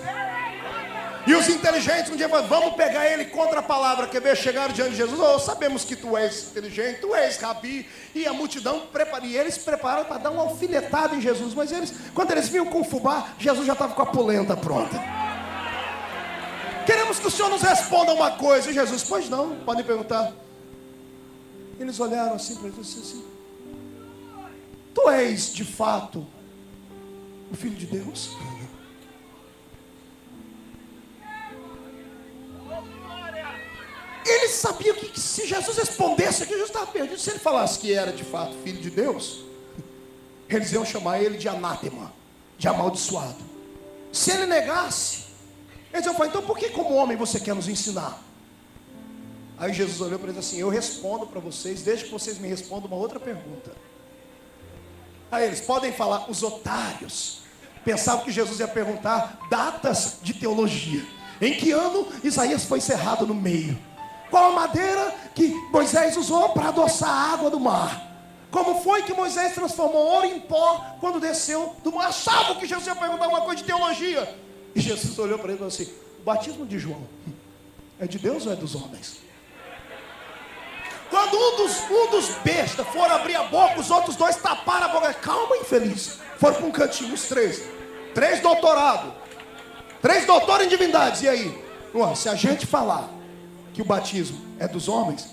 e os inteligentes. Um dia falam, vamos pegar ele contra a palavra. Quer ver? Chegaram diante de Jesus, oh, sabemos que tu és inteligente, tu és rabi. E a multidão prepara, e eles prepararam para dar uma alfinetada em Jesus. Mas eles, quando eles vinham com o fubá, Jesus já estava com a polenta pronta. Queremos que o Senhor nos responda uma coisa. E Jesus, pois não, podem perguntar. Eles olharam assim para ele e disseram assim, tu és de fato o Filho de Deus? Eles sabiam que se Jesus respondesse aqui, Jesus estava perdido. Se ele falasse que era de fato Filho de Deus, eles iam chamar ele de anátema, de amaldiçoado. Se ele negasse, eles iam falar, então por que como homem você quer nos ensinar? Aí Jesus olhou para eles assim, eu respondo para vocês, desde que vocês me respondam uma outra pergunta. Aí eles podem falar, os otários pensavam que Jesus ia perguntar datas de teologia. Em que ano Isaías foi cerrado no meio? Qual a madeira que Moisés usou para adoçar a água do mar? Como foi que Moisés transformou ouro em pó quando desceu do mar? Achavam que Jesus ia perguntar uma coisa de teologia. E Jesus olhou para ele e falou assim, o batismo de João é de Deus ou é dos homens? Quando Quando um dos bestas foram abrir a boca, os outros dois taparam a boca. Calma, infeliz. Foram para um cantinho, os três. 3 doutorados. 3 doutores em divindades. E aí? Se a gente falar que o batismo é dos homens,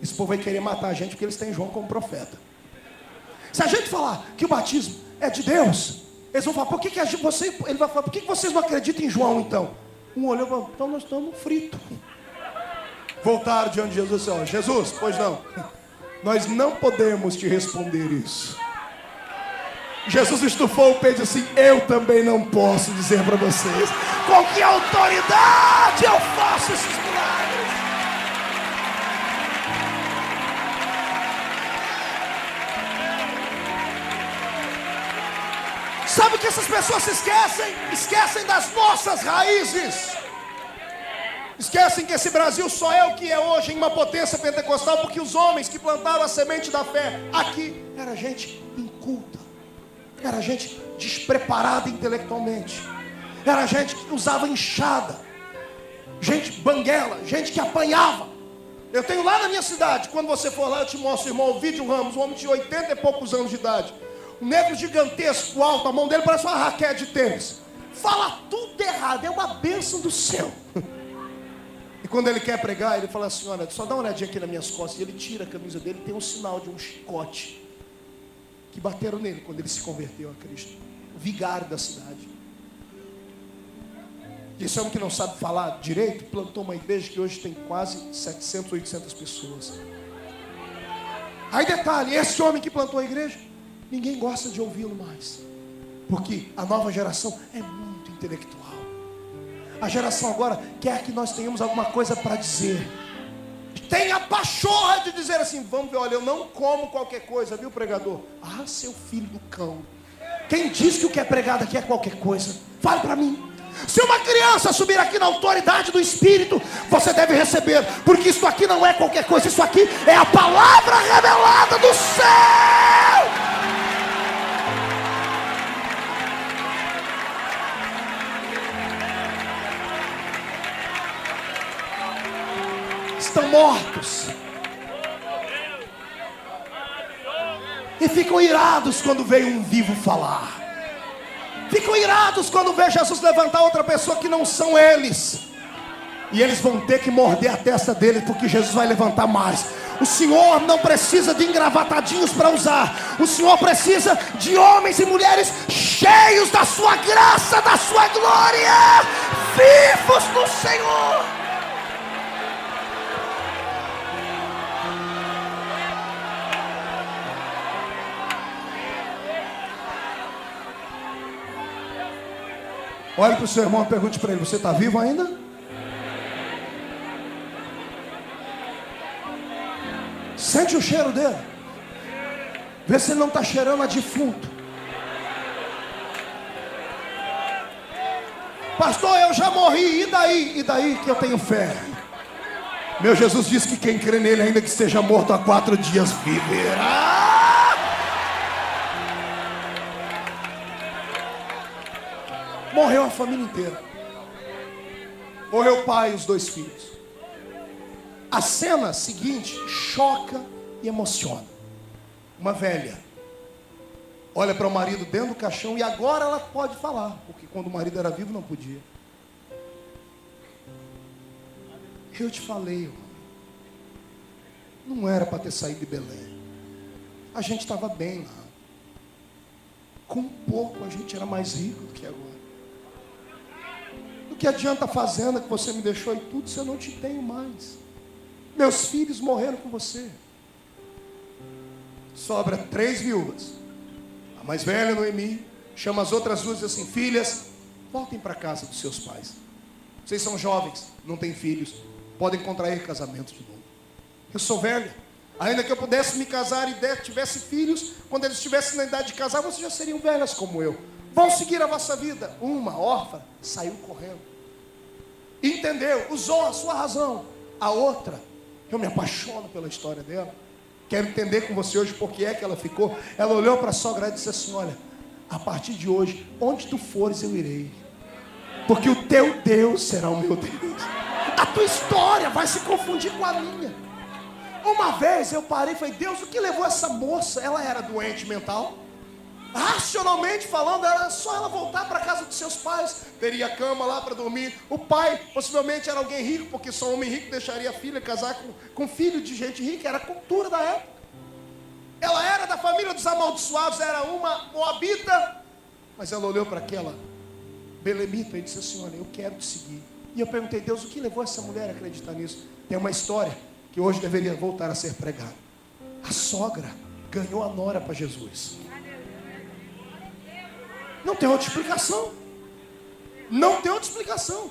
esse povo vai querer matar a gente porque eles têm João como profeta. Se a gente falar que o batismo é de Deus, eles vão falar, ele vai falar, por que vocês não acreditam em João então? Um olhou e falou, então nós estamos fritos. Voltaram diante de Jesus e disseram, Jesus, pois não, nós não podemos te responder isso. Jesus estufou o peito e disse assim, eu também não posso dizer para vocês com que autoridade eu faço esses milagres. Sabe o que essas pessoas se esquecem? Esquecem das nossas raízes. Esquecem que esse Brasil só é o que é hoje em uma potência pentecostal porque os homens que plantaram a semente da fé aqui era gente inculta, era gente despreparada intelectualmente, era gente que usava enxada, gente banguela, gente que apanhava. Eu tenho lá na minha cidade, quando você for lá eu te mostro o irmão Ovidio Ramos, um homem de 80 e poucos anos de idade, um negro gigantesco, alto, a mão dele parece uma raquete de tênis, fala tudo errado, é uma bênção do céu. E quando ele quer pregar, ele fala assim, olha, só dá uma olhadinha aqui nas minhas costas. E ele tira a camisa dele, tem um sinal de um chicote que bateram nele quando ele se converteu a Cristo. O vigário da cidade. E esse homem que não sabe falar direito, plantou uma igreja que hoje tem quase 700, 800 pessoas. Aí detalhe, esse homem que plantou a igreja, ninguém gosta de ouvi-lo mais. Porque a nova geração é muito intelectual. A geração agora quer que nós tenhamos alguma coisa para dizer. Tem a pachorra de dizer assim, vamos ver, olha, eu não como qualquer coisa, viu, pregador? Ah, seu filho do cão. Quem diz que o que é pregado aqui é qualquer coisa? Fale para mim. Se uma criança subir aqui na autoridade do Espírito, você deve receber, porque isso aqui não é qualquer coisa, isso aqui é a palavra revelada do céu. Estão mortos e ficam irados quando veio um vivo falar. Ficam irados quando vê Jesus levantar outra pessoa que não são eles. E eles vão ter que morder a testa deles, porque Jesus vai levantar mais. O Senhor não precisa de engravatadinhos para usar. O Senhor precisa de homens e mulheres cheios da sua graça, da sua glória, vivos no Senhor. Olhe para o seu irmão e pergunte para ele, você está vivo ainda? Sente o cheiro dele. Vê se ele não está cheirando a defunto. Pastor, eu já morri, e daí? E daí que eu tenho fé? Meu Jesus disse que quem crê nele, ainda que esteja morto há 4 dias, viverá. Morreu a família inteira. Morreu o pai e os 2 filhos. A cena seguinte choca e emociona. Uma velha olha para o marido dentro do caixão e agora ela pode falar, porque quando o marido era vivo não podia. Eu te falei, não era para ter saído de Belém. A gente estava bem lá. Com pouco a gente era mais rico do que agora. O que adianta a fazenda que você me deixou e tudo se eu não te tenho mais? Meus filhos morreram com você. Sobra 3 viúvas. A mais velha, Noemi, chama as outras 2 e diz assim, filhas, voltem para a casa dos seus pais. Vocês são jovens, não têm filhos, podem contrair casamento de novo. Eu sou velha. Ainda que eu pudesse me casar e tivesse filhos, quando eles estivessem na idade de casar, vocês já seriam velhas como eu. Vão seguir a vossa vida. Uma órfã saiu correndo. Entendeu? Usou a sua razão. A outra, eu me apaixono pela história dela. Quero entender com você hoje por que é que ela ficou. Ela olhou para a sogra e disse assim, olha, a partir de hoje, onde tu fores eu irei. Porque o teu Deus será o meu Deus. A tua história vai se confundir com a minha. Uma vez eu parei e falei, Deus, o que levou essa moça? Ela era doente mental. Racionalmente falando, era só ela voltar para a casa dos seus pais. Teria cama lá para dormir. O pai possivelmente era alguém rico, porque só homem rico deixaria a filha casar com filho de gente rica. Era a cultura da época. Ela era da família dos amaldiçoados, era uma moabita. Mas ela olhou para aquela belemita e disse assim, olha, eu quero te seguir. E eu perguntei, Deus, o que levou essa mulher a acreditar nisso? Tem uma história que hoje deveria voltar a ser pregada. A sogra ganhou a nora para Jesus. Não tem outra explicação. Não tem outra explicação.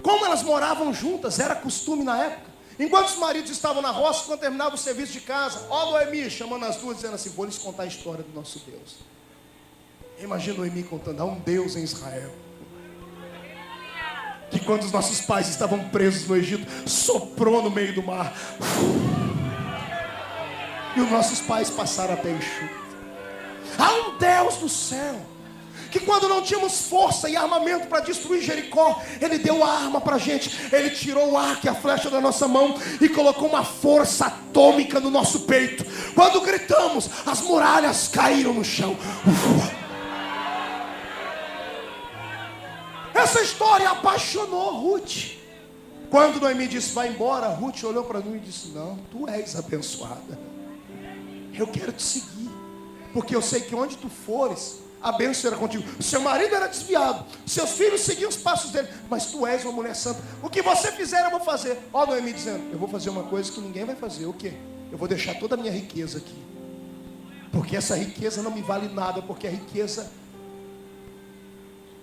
Como elas moravam juntas, era costume na época. Enquanto os maridos estavam na roça, quando terminava o serviço de casa, ó Noemi chamando as duas, dizendo assim, vou lhes contar a história do nosso Deus. Imagina Noemi contando, há um Deus em Israel. Que quando os nossos pais estavam presos no Egito, soprou no meio do mar. E os nossos pais passaram a pé enxuto. Há um Deus do céu, que quando não tínhamos força e armamento para destruir Jericó, Ele deu a arma para a gente. Ele tirou o arco e a flecha da nossa mão e colocou uma força atômica no nosso peito. Quando gritamos, as muralhas caíram no chão. Essa história apaixonou Ruth. Quando Noemi disse, vai embora, Ruth olhou para mim e disse, não, tu és abençoada. Eu quero te seguir, porque eu sei que onde tu fores, a bênção era contigo. O seu marido era desviado, seus filhos seguiam os passos dele, mas tu és uma mulher santa. O que você fizer, eu vou fazer. Ó Noemi dizendo, eu vou fazer uma coisa que ninguém vai fazer. O quê? Eu vou deixar toda a minha riqueza aqui, porque essa riqueza não me vale nada, porque é riqueza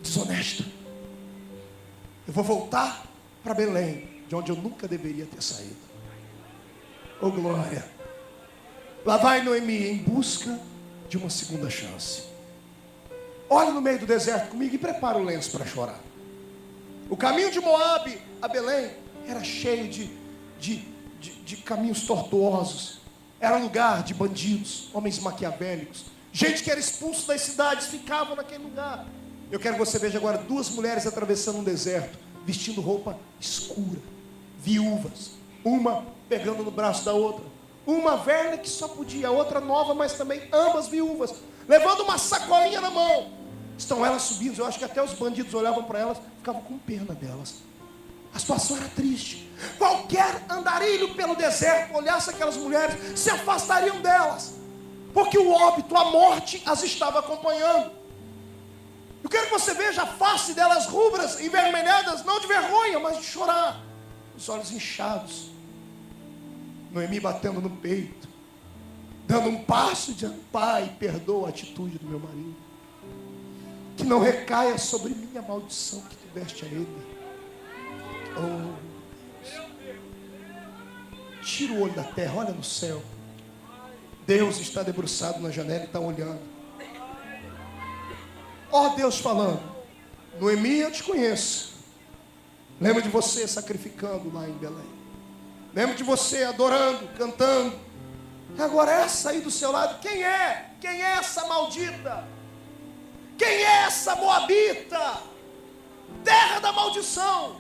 desonesta. Eu vou voltar para Belém, de onde eu nunca deveria ter saído. Oh glória. Lá vai Noemi em busca de uma segunda chance. Olha no meio do deserto comigo e prepara o lenço para chorar. O caminho de Moabe a Belém era cheio de caminhos tortuosos. Era lugar de bandidos, homens maquiavélicos. Gente que era expulso das cidades, ficavam naquele lugar. Eu quero que você veja agora duas mulheres atravessando um deserto, vestindo roupa escura, viúvas, uma pegando no braço da outra, uma velha que só podia, a outra nova, mas também ambas viúvas, levando uma sacolinha na mão. Estão elas subindo, eu acho que até os bandidos olhavam para elas, ficavam com pena delas. A situação era triste. Qualquer andarilho pelo deserto, olhasse aquelas mulheres, se afastariam delas, porque o óbito, a morte, as estava acompanhando. Eu quero que você veja a face delas rubras, envermelhadas, não de vergonha, mas de chorar, os olhos inchados. Noemi batendo no peito, dando um passo, dizendo, Pai, perdoa a atitude do meu marido, que não recaia sobre mim a maldição que tu deste a ele. Oh, tira o olho da terra, olha no céu. Deus está debruçado na janela e está olhando. Ó Deus falando, Noemi, eu te conheço. Lembro de você sacrificando lá em Belém. Lembro de você adorando, cantando. Agora essa aí do seu lado, quem é? Quem é essa maldita? Quem é essa moabita? Terra da maldição.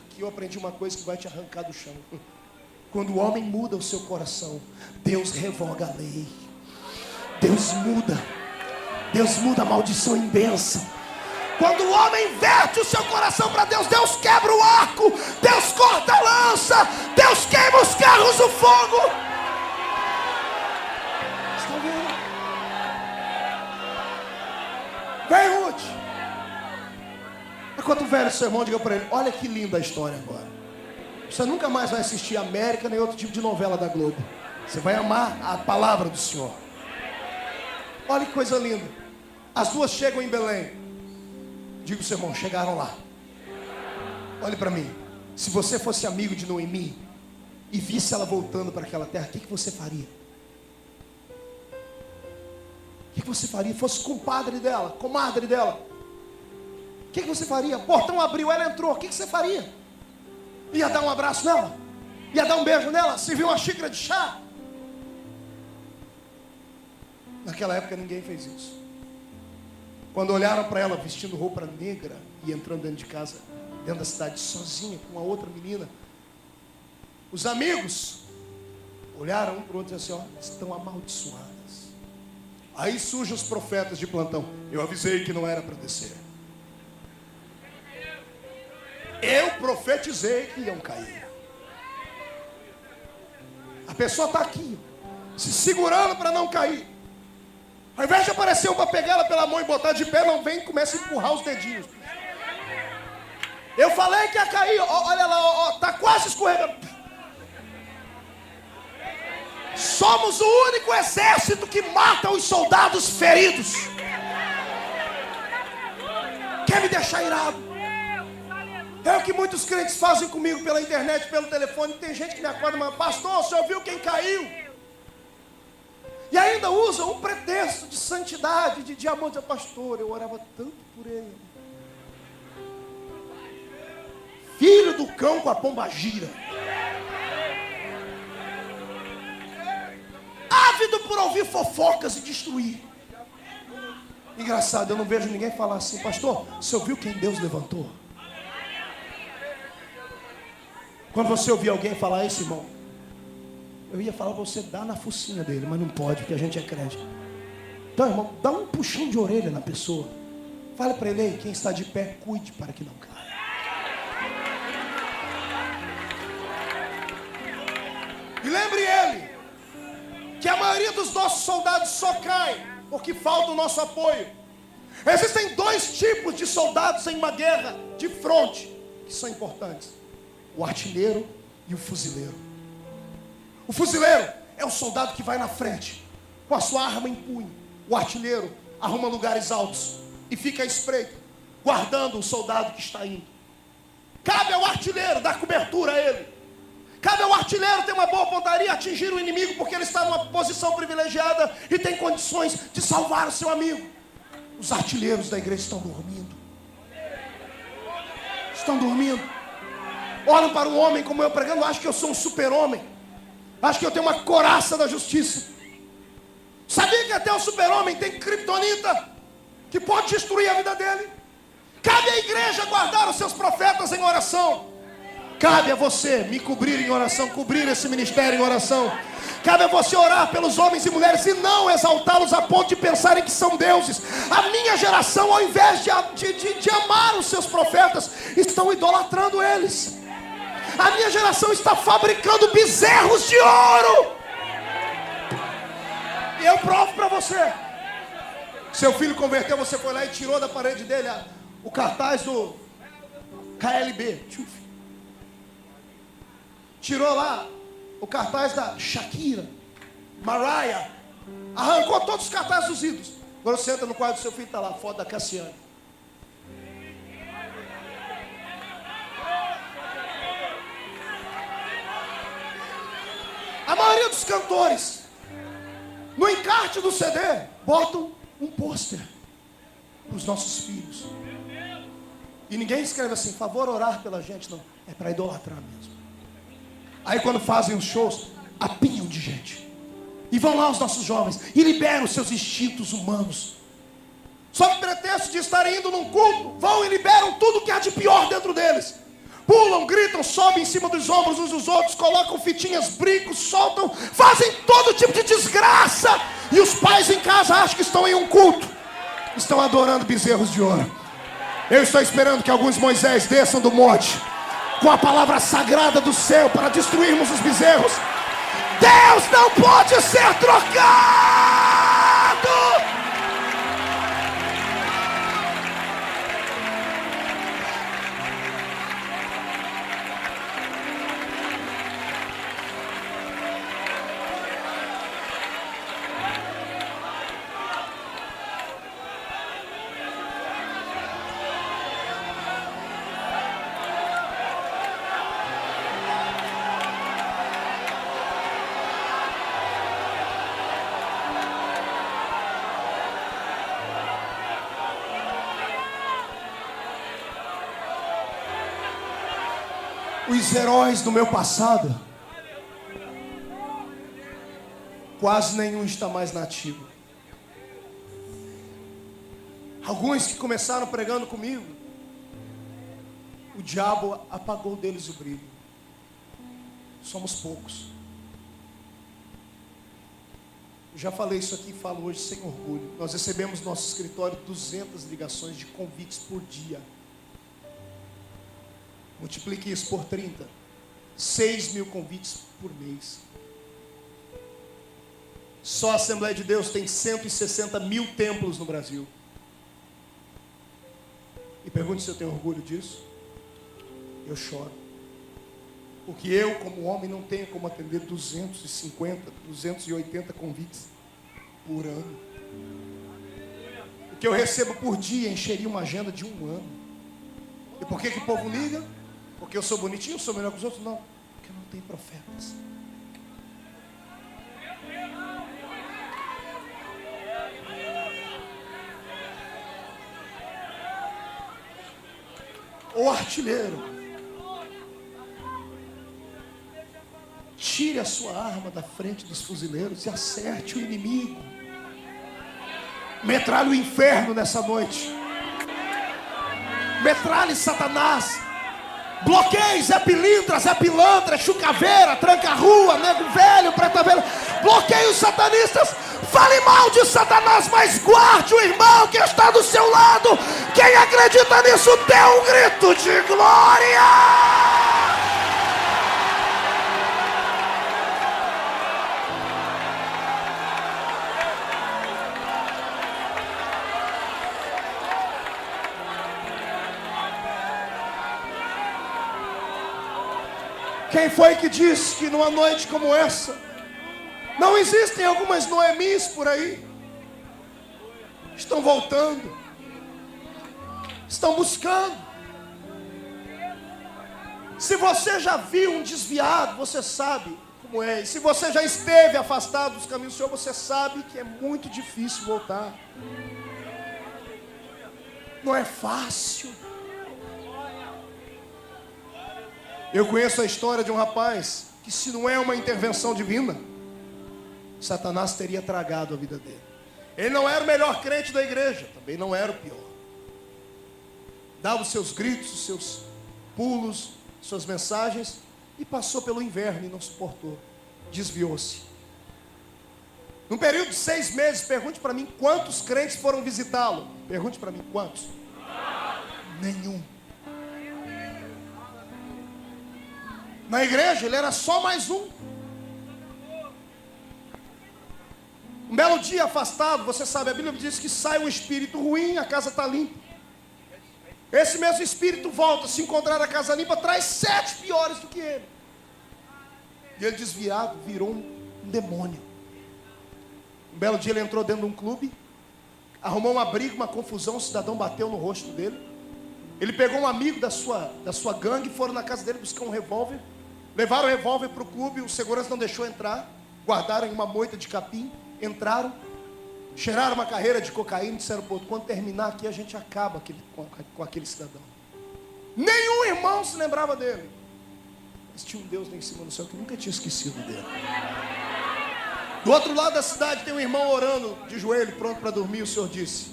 Aqui eu aprendi uma coisa que vai te arrancar do chão. Quando o homem muda o seu coração, Deus revoga a lei. Deus muda a maldição em bênção. Quando o homem inverte o seu coração para Deus, Deus quebra o arco, Deus corta a lança, Deus queima os carros do fogo. Está vendo? Vem, Ruth. Enquanto o velho seu irmão, diga para ele, olha que linda a história agora. Você nunca mais vai assistir América nem outro tipo de novela da Globo. Você vai amar a palavra do Senhor. Olha que coisa linda. As duas chegam em Belém. Diga ao seu irmão, chegaram lá. Olhe para mim. Se você fosse amigo de Noemi e visse ela voltando para aquela terra, o que você faria? O que você faria? Fosse compadre dela, comadre dela, o que você faria? O portão abriu, ela entrou, o que você faria? Ia dar um abraço nela? Ia dar um beijo nela? Servir uma xícara de chá? Naquela época ninguém fez isso. Quando olharam para ela vestindo roupa negra e entrando dentro de casa, dentro da cidade, sozinha com a outra menina, os amigos Olharam um para o outro e disseram assim: ó, estão amaldiçoadas. Aí surgem os profetas de plantão. Eu avisei que não era para descer. Eu profetizei que iam cair. A pessoa está aqui, se segurando para não cair. Ao invés de aparecer um para pegar ela pela mão e botar de pé, não vem e começa a empurrar os dedinhos. Eu falei que ia cair, olha lá, está quase escorregando. Somos o único exército que mata os soldados feridos. Quer me deixar irado? É o que muitos crentes fazem comigo pela internet, pelo telefone. Tem gente que me acorda e fala: pastor, o senhor viu quem caiu? E ainda usa um pretexto de santidade, de amor. Diz: pastor, eu orava tanto por ele. Filho do cão com a pombagira. Ávido por ouvir fofocas e destruir. Engraçado, eu não vejo ninguém falar assim: pastor, o senhor viu quem Deus levantou? Quando você ouvir alguém falar isso, irmão, eu ia falar para você dar na focinha dele, mas não pode, porque a gente é crente. Então, irmão, dá um puxão de orelha na pessoa. Fale para ele: ei, quem está de pé, cuide para que não caia. E lembre ele que a maioria dos nossos soldados só cai porque falta o nosso apoio. Existem dois tipos de soldados em uma guerra de fronte que são importantes: o artilheiro e o fuzileiro. O fuzileiro é o soldado que vai na frente com a sua arma em punho. O artilheiro arruma lugares altos e fica à espreita, guardando o soldado que está indo. Cabe ao artilheiro dar cobertura a ele. Cabe ao artilheiro ter uma boa pontaria, atingir o inimigo, porque ele está numa posição privilegiada e tem condições de salvar o seu amigo. Os artilheiros da igreja estão dormindo. Estão dormindo. Olham para um homem como eu pregando, acham que eu sou um super-homem. Acham que eu tenho uma coraça da justiça. Sabia que até o super-homem tem criptonita que pode destruir a vida dele? Cabe à igreja guardar os seus profetas em oração. Cabe a você me cobrir em oração, cobrir esse ministério em oração. Cabe a você orar pelos homens e mulheres e não exaltá-los a ponto de pensarem que são deuses. A minha geração, ao invés de amar os seus profetas, estão idolatrando eles. A minha geração está fabricando bezerros de ouro. E eu provo para você. Seu filho converteu, você foi lá e tirou da parede dele o cartaz do KLB. Tirou lá o cartaz da Shakira, Mariah. Arrancou todos os cartazes dos ídolos. Agora você entra no quadro do seu filho, está lá, foto da Cassiane. A maioria dos cantores, no encarte do CD, botam um pôster para os nossos filhos. E ninguém escreve assim: favor orar pela gente. Não, é para idolatrar mesmo. Aí quando fazem os shows, apinham de gente. E vão lá os nossos jovens e liberam os seus instintos humanos. Sob pretexto de estarem indo num culto, vão e liberam tudo que há de pior dentro deles. Pulam, gritam, sobem em cima dos ombros uns dos outros, colocam fitinhas, brincos, soltam, fazem todo tipo de desgraça. E os pais em casa acham que estão em um culto. Estão adorando bezerros de ouro. Eu estou esperando que alguns Moisés desçam do monte com a palavra sagrada do céu para destruirmos os bezerros. Deus não pode ser trocado. Os heróis do meu passado, quase nenhum está mais nativo. Alguns que começaram pregando comigo, o diabo apagou deles o brilho. Somos poucos. Já falei isso aqui e falo hoje sem orgulho. Nós recebemos no nosso escritório 200 ligações de convites por dia. Multiplique isso por 30. 6.000 convites por mês. Só a Assembleia de Deus tem 160.000 templos no Brasil. E pergunte se eu tenho orgulho disso. Eu choro. Porque eu, como homem, não tenho como atender 250, 280 convites por ano. O que eu recebo por dia encheria uma agenda de um ano. E por que o povo liga? Porque eu sou bonitinho, sou melhor que os outros? Não. Porque não tem profetas. O artilheiro, tire a sua arma da frente dos fuzileiros e acerte o inimigo. Metralhe o inferno nessa noite. Metralhe Satanás. Bloqueie Zé Pilintra, Zé Pilantra, Chucaveira, Tranca-Rua, Nego Velho, Preta Velha. Bloqueie os satanistas. Fale mal de Satanás, mas guarde o irmão que está do seu lado. Quem acredita nisso, dê um grito de glória. Quem foi que disse que numa noite como essa não existem algumas Noemis por aí? Estão voltando, estão buscando. Se você já viu um desviado, você sabe como é. E se você já esteve afastado dos caminhos do Senhor, você sabe que é muito difícil voltar. Não é fácil. Eu conheço a história de um rapaz que, se não é uma intervenção divina, Satanás teria tragado a vida dele. Ele não era o melhor crente da igreja, também não era o pior. Dava os seus gritos, os seus pulos, suas mensagens, e passou pelo inverno e não suportou. Desviou-se. Num período de 6 meses, pergunte para mim quantos crentes foram visitá-lo. Pergunte para mim quantos. Nenhum. Na igreja ele era só mais um. Um belo dia afastado, você sabe, a Bíblia diz que sai um espírito ruim, a casa está limpa. Esse mesmo espírito volta, se encontrar a casa limpa, traz 7 piores do que ele. E ele, desviado, virou um demônio. Um belo dia ele entrou dentro de um clube, arrumou uma briga, uma confusão, um cidadão bateu no rosto dele. Ele pegou um amigo da sua gangue, foram na casa dele buscar um revólver. Levaram o revólver para o clube, o segurança não deixou entrar. Guardaram em uma moita de capim. Entraram, cheiraram uma carreira de cocaína e disseram: pô, quando terminar aqui a gente acaba com aquele cidadão. Nenhum irmão se lembrava dele. Mas tinha um Deus lá em cima do céu que nunca tinha esquecido dele. Do outro lado da cidade tem um irmão orando de joelho, pronto para dormir. O Senhor disse: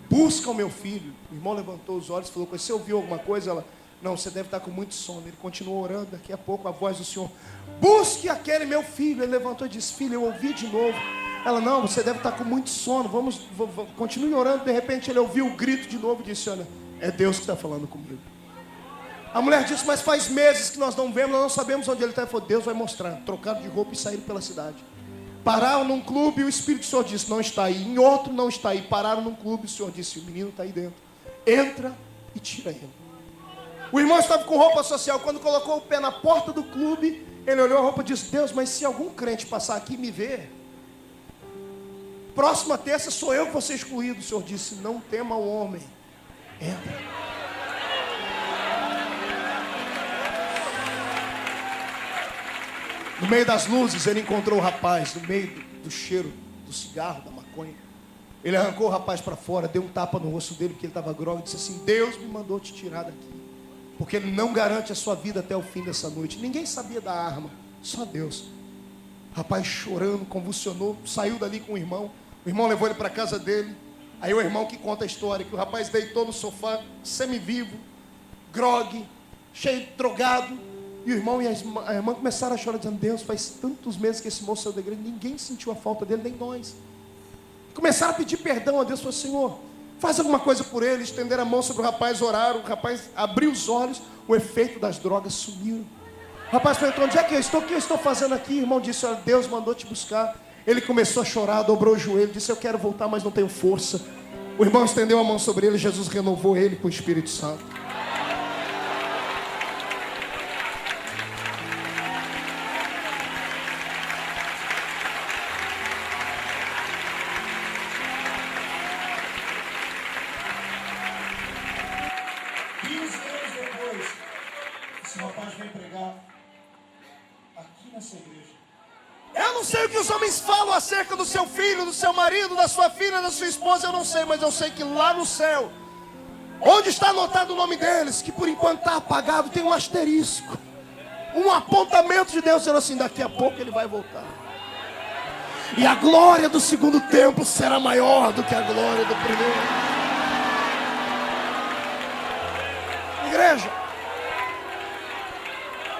busca o meu filho. O irmão levantou os olhos e falou: você ouviu alguma coisa? Ela: não, você deve estar com muito sono. Ele continuou orando. Daqui a pouco a voz do Senhor: busque aquele meu filho. Ele levantou e disse: filho, eu ouvi de novo. Ela: não, você deve estar com muito sono. Continue orando. De repente ele ouviu o grito de novo e disse: olha, é Deus que está falando comigo. A mulher disse: mas faz meses que nós não vemos, nós não sabemos onde ele está. Ele falou: Deus vai mostrar. Trocaram de roupa e saíram pela cidade. Pararam num clube e o Espírito do Senhor disse: não está aí. Em outro, não está aí. Pararam num clube e o Senhor disse: o menino está aí dentro. Entra e tira ele. O irmão estava com roupa social. Quando colocou o pé na porta do clube, ele olhou a roupa e disse: Deus, mas se algum crente passar aqui e me ver, próxima terça sou eu que vou ser excluído. O Senhor disse: não tema o homem. Entra. No meio das luzes ele encontrou o rapaz. No meio do cheiro do cigarro, da maconha, ele arrancou o rapaz para fora, deu um tapa no rosto dele porque ele estava grogue, e disse assim: Deus me mandou te tirar daqui, porque Ele não garante a sua vida até o fim dessa noite. Ninguém sabia da arma, só Deus. O rapaz chorando, convulsionou, saiu dali com o irmão levou ele para a casa dele. Aí o irmão que conta a história, que o rapaz deitou no sofá, semivivo, grogue, cheio, drogado. E o irmão e a irmã começaram a chorar, dizendo: Deus, faz tantos meses que esse moço saiu da igreja, ninguém sentiu a falta dele, nem nós. Começaram a pedir perdão a Deus. Falaram: Senhor, faz alguma coisa por ele. Estenderam a mão sobre o rapaz, oraram. O rapaz abriu os olhos, o efeito das drogas sumiu. O rapaz perguntou: onde é que eu estou? O que eu estou fazendo aqui? O irmão disse: olha, Deus mandou te buscar. Ele começou a chorar, dobrou o joelho, disse: eu quero voltar, mas não tenho força. O irmão estendeu a mão sobre ele, Jesus renovou ele com o Espírito Santo. Esse rapaz vem pregar aqui nessa igreja. Eu não sei o que os homens falam acerca do seu filho, do seu marido, da sua filha, da sua esposa. Eu não sei, mas eu sei que lá no céu, onde está anotado o nome deles, que por enquanto está apagado, tem um asterisco, um apontamento de Deus dizendo assim: daqui a pouco ele vai voltar. E a glória do segundo templo será maior do que a glória do primeiro. Igreja,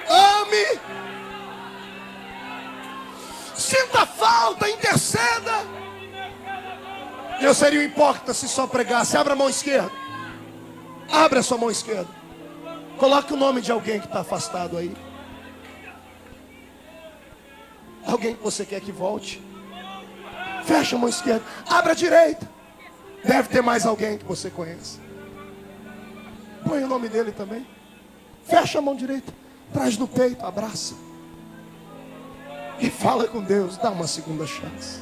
ame, sinta falta, interceda. Eu seria um hipócrita se só pregasse. Abra a mão esquerda. Abra a sua mão esquerda. Coloque o nome de alguém que está afastado aí. Alguém que você quer que volte. Fecha a mão esquerda. Abra a direita. Deve ter mais alguém que você conhece. Põe o nome dele também. Fecha a mão direita. Traz no peito, abraça. E fala com Deus, dá uma segunda chance.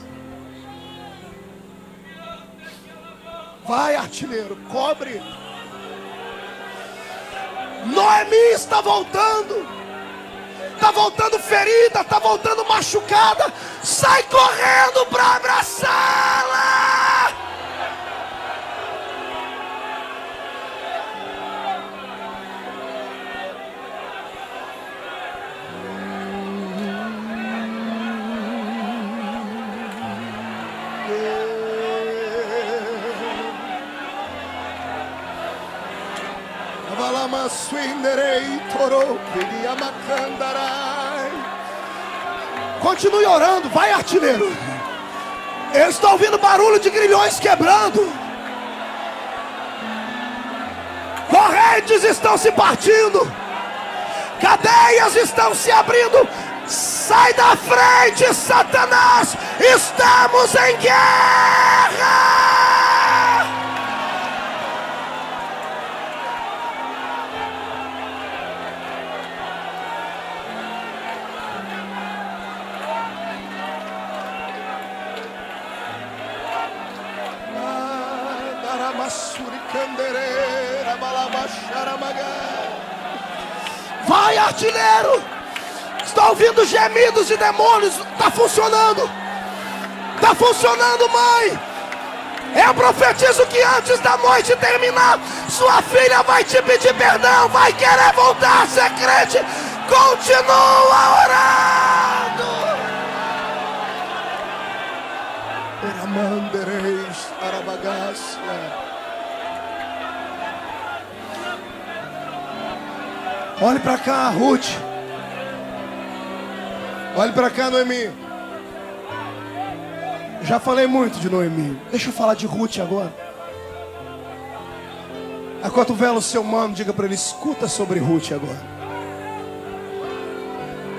Vai, artilheiro, cobre. Noemi está voltando. Está voltando ferida, está voltando machucada. Sai correndo para abraçá-la. Continue orando, vai, artilheiro. Eu estou ouvindo barulho de grilhões quebrando. Correntes estão se partindo. Cadeias estão se abrindo. Sai da frente, Satanás. Estamos em guerra. Vai, artilheiro. Estou ouvindo gemidos de demônios. Está funcionando. Está funcionando, mãe. Eu profetizo que antes da noite terminar, sua filha vai te pedir perdão, vai querer voltar a ser crente. Continua orando. Oramandereis arabagácia. Olhe para cá, Ruth. Olhe para cá, Noemi. Já falei muito de Noemi. Deixa eu falar de Ruth agora. Acotovela o seu mano, diga para ele: escuta sobre Ruth agora.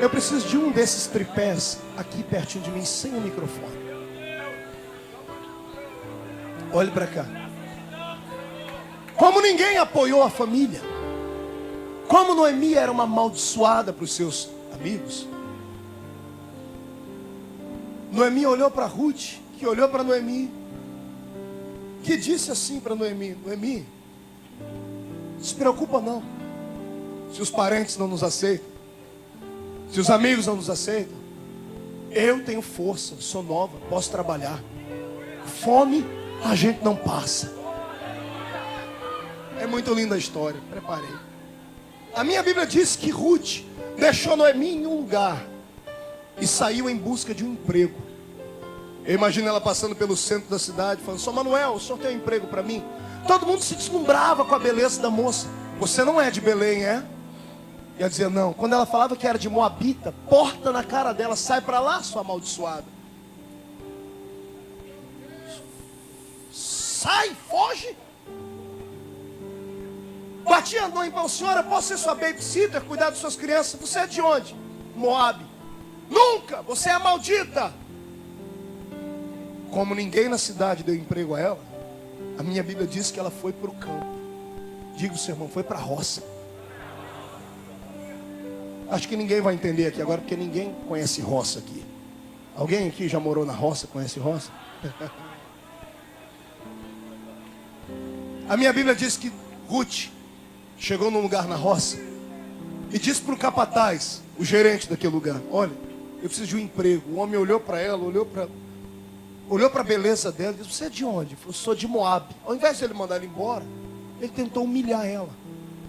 Eu preciso de um desses tripés aqui pertinho de mim, sem o microfone. Olhe para cá. Como ninguém apoiou a família, como Noemi era uma amaldiçoada para os seus amigos, Noemi olhou para Ruth, que olhou para Noemi, que disse assim para Noemi: Noemi, não se preocupa não. Se os parentes não nos aceitam, se os amigos não nos aceitam, eu tenho força, sou nova, posso trabalhar. Fome a gente não passa. É muito linda a história, preparei. A minha Bíblia diz que Ruth deixou Noemi em um lugar e saiu em busca de um emprego. Eu imagino ela passando pelo centro da cidade, falando: São Manuel, o senhor tem um emprego para mim? Todo mundo se deslumbrava com a beleza da moça. Você não é de Belém, é? E ela dizia não. Quando ela falava que era de moabita, porta na cara dela, sai para lá, sua amaldiçoada. Sai, foge. Batia a mãe para a senhora, posso ser sua babysitter, cuidar de suas crianças. Você é de onde? Moabe. Nunca, você é maldita. Como ninguém na cidade deu emprego a ela, a minha Bíblia diz que ela foi para o campo. Diga o seu irmão, foi para a roça. Acho que ninguém vai entender aqui agora, porque ninguém conhece roça aqui. Alguém aqui já morou na roça, conhece roça? A minha Bíblia diz que Ruth chegou num lugar na roça e disse para o capataz, o gerente daquele lugar: olha, eu preciso de um emprego. O homem olhou para ela, olhou para a beleza dela e disse: você é de onde? Ele falou: sou de Moabe. Ao invés de ele mandar ela embora, ele tentou humilhar ela.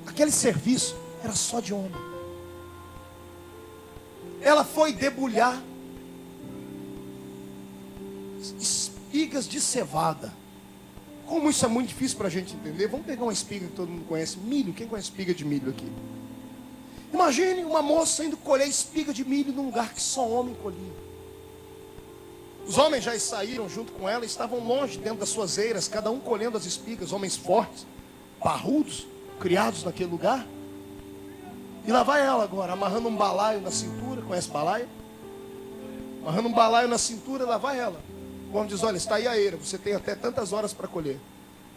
Aquele serviço era só de homem. Ela foi debulhar espigas de cevada. Como isso é muito difícil para a gente entender, vamos pegar uma espiga que todo mundo conhece. Milho, quem conhece espiga de milho aqui? Imagine uma moça indo colher espiga de milho num lugar que só homem colhia. Os homens já saíram junto com ela e estavam longe dentro das suas eiras, cada um colhendo as espigas, homens fortes, parrudos, criados naquele lugar. E lá vai ela agora, amarrando um balaio na cintura. Conhece balaio? Amarrando um balaio na cintura, lá vai ela. O homem diz: olha, está aí a eira, você tem até tantas horas para colher.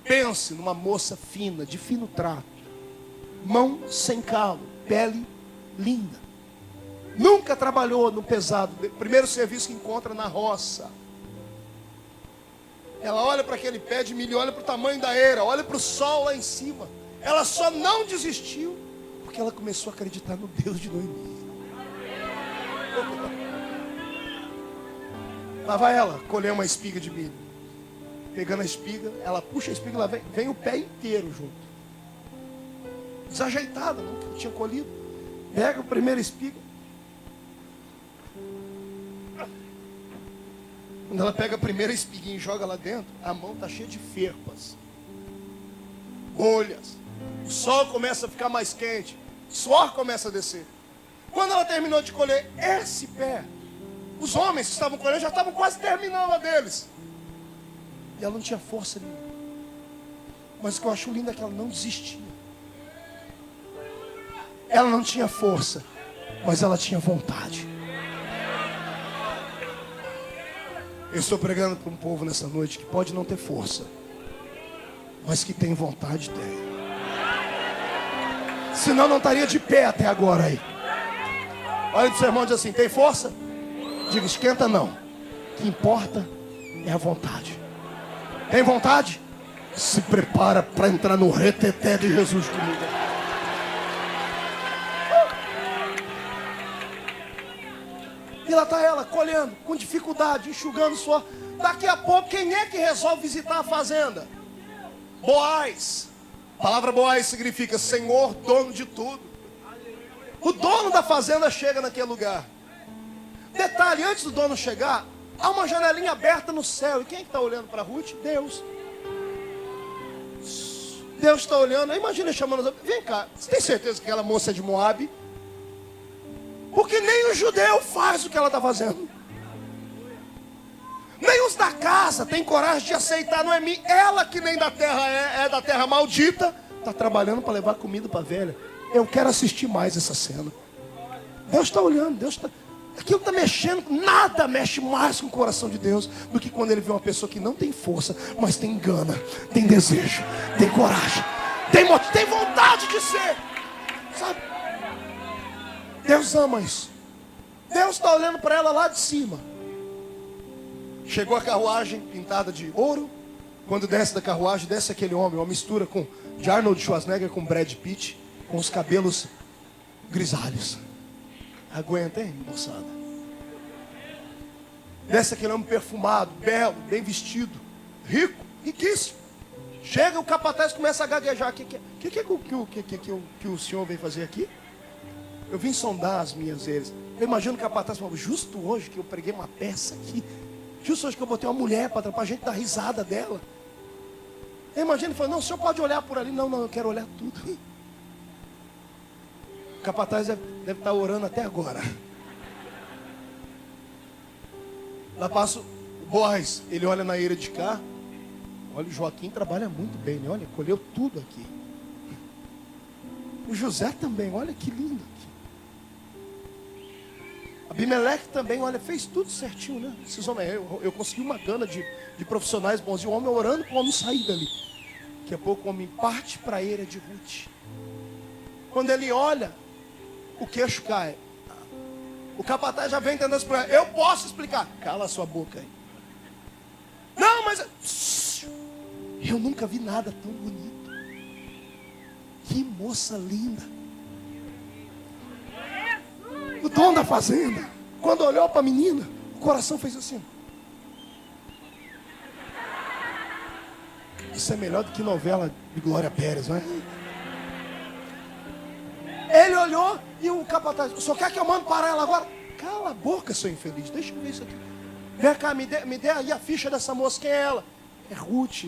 Pense numa moça fina, de fino trato, mão sem calo, pele linda. Nunca trabalhou no pesado, primeiro serviço que encontra na roça. Ela olha para aquele pé de milho, olha para o tamanho da eira, olha para o sol lá em cima. Ela só não desistiu porque ela começou a acreditar no Deus de Noemi. Lá vai ela colher uma espiga de milho. Pegando a espiga, ela puxa a espiga, lá vem o pé inteiro junto. Desajeitada, não tinha colhido. Pega a primeira espiga. Quando ela pega a primeira espiguinha e joga lá dentro, a mão está cheia de ferpas, bolhas. O sol começa a ficar mais quente, o suor começa a descer. Quando ela terminou de colher esse pé, os homens que estavam colhendo já estavam quase terminando a deles. E ela não tinha força nenhuma. Mas o que eu acho lindo é que ela não desistia. Ela não tinha força, mas ela tinha vontade. Eu estou pregando para um povo nessa noite que pode não ter força, mas que tem vontade, tem. Senão não estaria de pé até agora aí. Olha para o seu irmão e diz assim: tem força? Diga: esquenta não. O que importa é a vontade. Tem vontade? Se prepara para entrar no reteté de Jesus comigo. E lá está ela, colhendo, com dificuldade, enxugando suor. Daqui a pouco, quem é que resolve visitar a fazenda? Boaz. A palavra Boaz significa Senhor, dono de tudo. O dono da fazenda chega naquele lugar. Detalhe, antes do dono chegar, há uma janelinha aberta no céu. E quem é que está olhando para Ruth? Deus. Deus está olhando. Imagina chamando: vem cá, você tem certeza que aquela moça é de Moabe? Porque nem o judeu faz o que ela está fazendo. Nem os da casa têm coragem de aceitar Noemi. Ela que nem da terra é da terra maldita, está trabalhando para levar comida para a velha. Eu quero assistir mais essa cena. Deus está olhando, Deus está... Aquilo está mexendo, nada mexe mais com o coração de Deus do que quando ele vê uma pessoa que não tem força, mas tem gana, tem desejo, tem coragem, tem vontade de ser. Sabe? Deus ama isso. Deus está olhando para ela lá de cima. Chegou a carruagem pintada de ouro. Quando desce da carruagem, desce aquele homem, uma mistura de Arnold Schwarzenegger com Brad Pitt, com os cabelos grisalhos. Aguenta, hein, moçada? Desce aquele homem perfumado, belo, bem vestido, rico, riquíssimo. Chega, o capataz começa a gaguejar. Que o senhor veio fazer aqui? Eu vim sondar as minhas eiras. Eu imagino que o capataz falou: justo hoje que eu preguei uma peça aqui, justo hoje que eu botei uma mulher para a gente dar risada dela. Eu imagino, ele falou: não, o senhor pode olhar por ali. Não, eu quero olhar tudo. O capataz deve estar orando até agora. Lá passa o Boaz, ele olha na eira de cá. Olha, o Joaquim trabalha muito bem, né? Olha, colheu tudo aqui. O José também, olha que lindo aqui. Abimeleque também, olha, fez tudo certinho, né? Esses homens, eu consegui uma gana de profissionais bons. E o homem orando para o homem sair dali. Daqui a pouco o homem parte para a eira de Ruth. Quando ele olha, o queixo cai. O capataz já vem tentando explicar. Eu posso explicar. Cala a sua boca aí. Não, mas eu nunca vi nada tão bonito. Que moça linda. O dono da fazenda, quando olhou para a menina, o coração fez assim. Isso é melhor do que novela de Glória Pérez, não é? Ele olhou e o capataz, só quer que eu mando parar ela agora? Cala a boca, seu infeliz, deixa eu ver isso aqui. Vem cá, me dê aí a ficha dessa moça, quem é ela? É Ruth,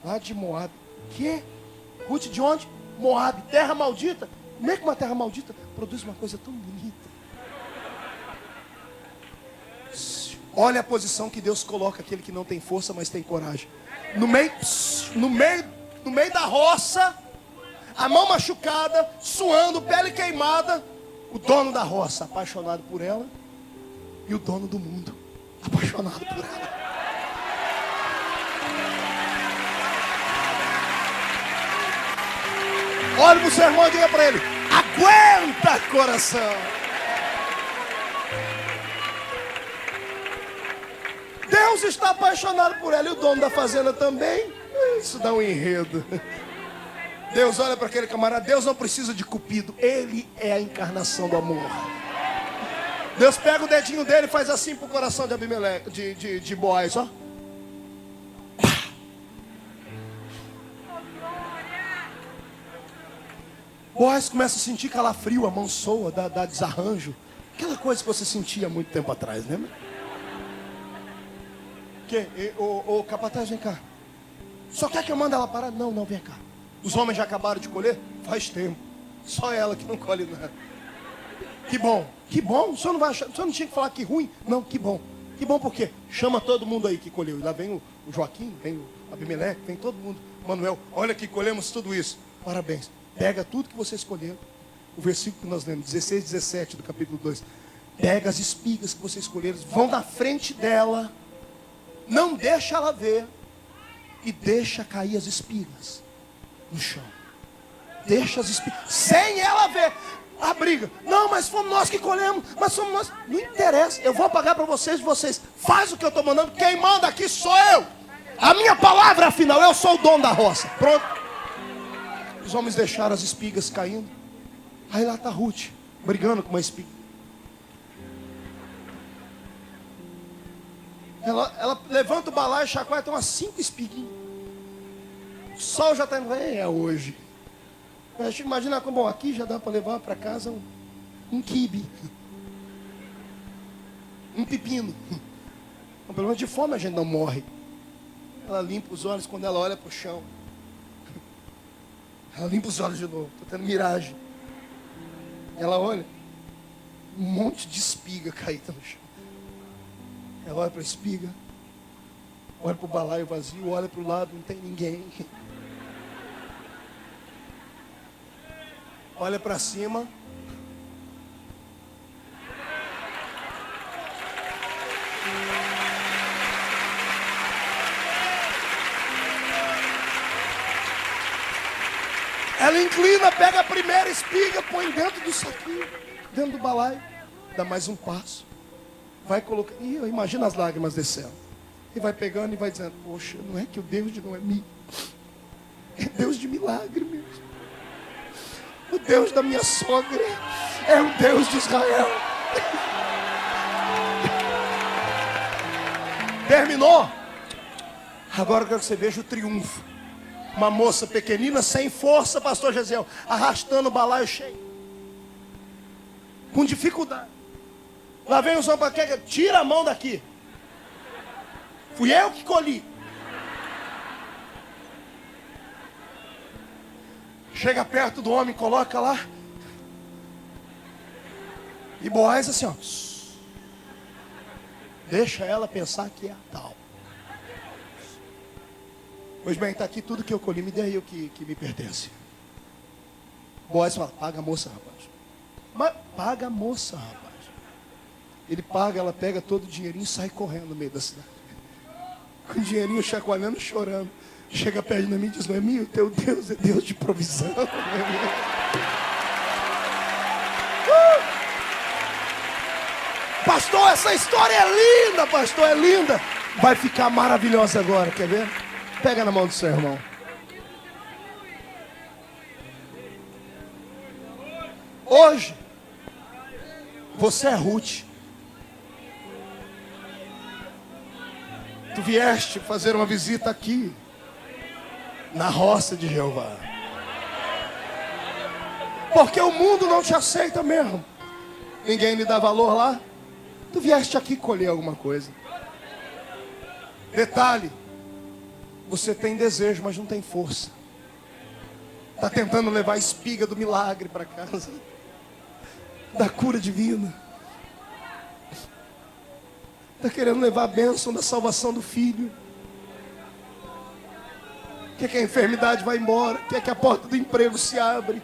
lá de Moab. Que? Ruth de onde? Moab, terra maldita. Como é que uma terra maldita produz uma coisa tão bonita? Olha a posição que Deus coloca aquele que não tem força, mas tem coragem. No meio da roça, a mão machucada, suando, pele queimada, o dono da roça, apaixonado por ela, e o dono do mundo, apaixonado por ela. Olha pro seu irmão e diga para ele: aguenta, coração. Deus está apaixonado por ela e o dono da fazenda também. Isso dá um enredo. Deus olha para aquele camarada. Deus não precisa de cupido. Ele é a encarnação do amor. Deus pega o dedinho dele e faz assim pro coração de Abimeleque, de Boaz, ó. Boaz começa a sentir calafrio, a mão soa, dá desarranjo. Aquela coisa que você sentia há muito tempo atrás, lembra? O capataz, vem cá. Só quer que eu mande ela parar? Não, vem cá. Os homens já acabaram de colher? Faz tempo. Só ela que não colhe nada. Que bom. O senhor não vai achar, o senhor não tinha que falar que ruim? Não, que bom. Que bom por quê? Chama todo mundo aí que colheu. E lá vem o Joaquim, vem o Abimeleque, vem todo mundo. Manuel, olha que colhemos tudo isso. Parabéns. Pega tudo que vocês escolheram. O versículo que nós lemos, 16, 17 do capítulo 2. Pega as espigas que vocês escolheram, vão na frente dela. Não deixa ela ver. E deixa cair as espigas no chão. Deixa as espigas, sem ela ver. A briga, não, mas fomos nós que colhemos. Mas somos nós, não interessa. Eu vou pagar para vocês, faz o que eu estou mandando. Quem manda aqui sou eu. A minha palavra, afinal, eu sou o dono da roça. Pronto. Os homens deixaram as espigas caindo. Aí lá está Ruth, brigando com uma espiga. Ela levanta o balaio e chacoalha, tem umas 5 espiguinhas. O sol já está indo, é hoje. Imagina como, bom, aqui já dá para levar para casa um quibe. Um pepino. Então, pelo menos de fome a gente não morre. Ela limpa os olhos quando ela olha para o chão. Ela limpa os olhos de novo, está tendo miragem. Ela olha, um monte de espiga caída no chão. Ela olha para a espiga, olha para o balaio vazio, olha para o lado, não tem ninguém. Olha para cima. Ela inclina, pega a primeira espiga, põe dentro do saquinho, dentro do balaio, dá mais um passo. Vai colocar, e eu imagino as lágrimas descendo. E vai pegando e vai dizendo, poxa, não é que o Deus de Noemi é Deus de milagre mesmo. O Deus da minha sogra é o Deus de Israel. Terminou? Agora eu quero que você veja o triunfo. Uma moça pequenina, sem força, pastor Gesiel, arrastando o balaio cheio. Com dificuldade. Lá vem o São Paqueca, tira a mão daqui. Fui eu que colhi. Chega perto do homem, coloca lá. E Boaz assim, ó. Deixa ela pensar que é a tal. Pois bem, está aqui tudo que eu colhi, me dê aí o que me pertence. Boaz fala, paga a moça, rapaz. Mas paga a moça, rapaz. Ele paga, ela pega todo o dinheirinho e sai correndo no meio da cidade. Com o dinheirinho chacoalhando, chorando. Chega perto de mim e diz, Noemi, o teu Deus é Deus de provisão. Pastor, essa história é linda, pastor, é linda. Vai ficar maravilhosa agora, quer ver? Pega na mão do seu irmão. Hoje, você é Ruth. Tu vieste fazer uma visita aqui, na roça de Jeová. Porque o mundo não te aceita mesmo. Ninguém lhe dá valor lá. Tu vieste aqui colher alguma coisa. Detalhe, você tem desejo, mas não tem força. Está tentando levar a espiga do milagre para casa, da cura divina. Está querendo levar a bênção da salvação do filho. Quer que a enfermidade vá embora, quer que a porta do emprego se abre.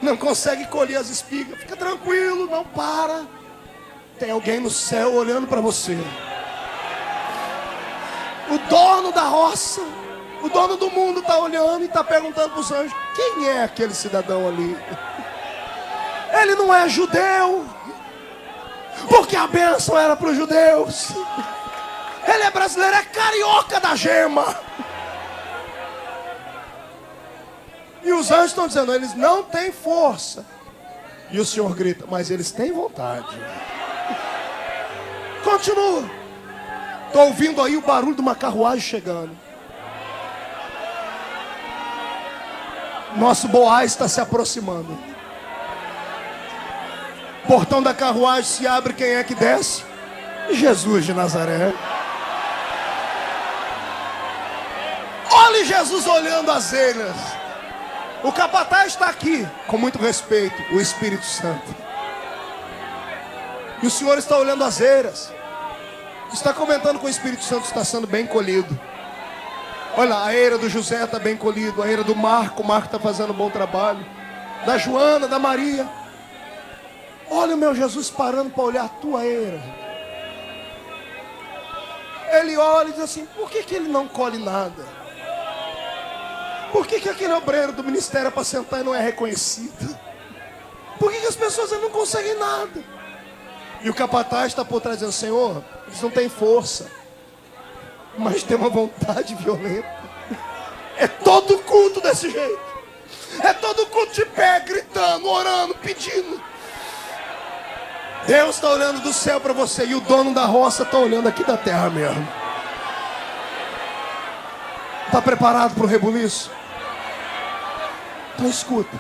Não consegue colher as espigas. Fica tranquilo, não para. Tem alguém no céu olhando para você. O dono da roça, o dono do mundo está olhando e está perguntando para os anjos: quem é aquele cidadão ali? Ele não é judeu, porque a bênção era para os judeus. Ele é brasileiro, é carioca da gema. E os anjos estão dizendo, eles não têm força. E o Senhor grita, mas eles têm vontade. Continua. Estou ouvindo aí o barulho de uma carruagem chegando. Nosso Boaz está se aproximando. O portão da carruagem se abre, quem é que desce? Jesus de Nazaré. Olhe Jesus olhando as elhas. O capataz está aqui, com muito respeito, o Espírito Santo. E o Senhor está olhando as eiras. Está comentando com o Espírito Santo, está sendo bem colhido. Olha, a eira do José está bem colhido. A eira do Marco, o Marco está fazendo um bom trabalho. Da Joana, da Maria. Olha o meu Jesus parando para olhar a tua eira. Ele olha e diz assim, por que ele não colhe nada? Por que aquele obreiro do ministério é para sentar e não é reconhecido? Por que as pessoas não conseguem nada? E o capataz está por trás dizendo, Senhor, eles não têm força, mas tem uma vontade violenta. É todo culto desse jeito. É todo culto de pé, gritando, orando, pedindo. Deus está olhando do céu para você e o dono da roça está olhando aqui da terra mesmo. Está preparado para o rebuliço? Então escuta.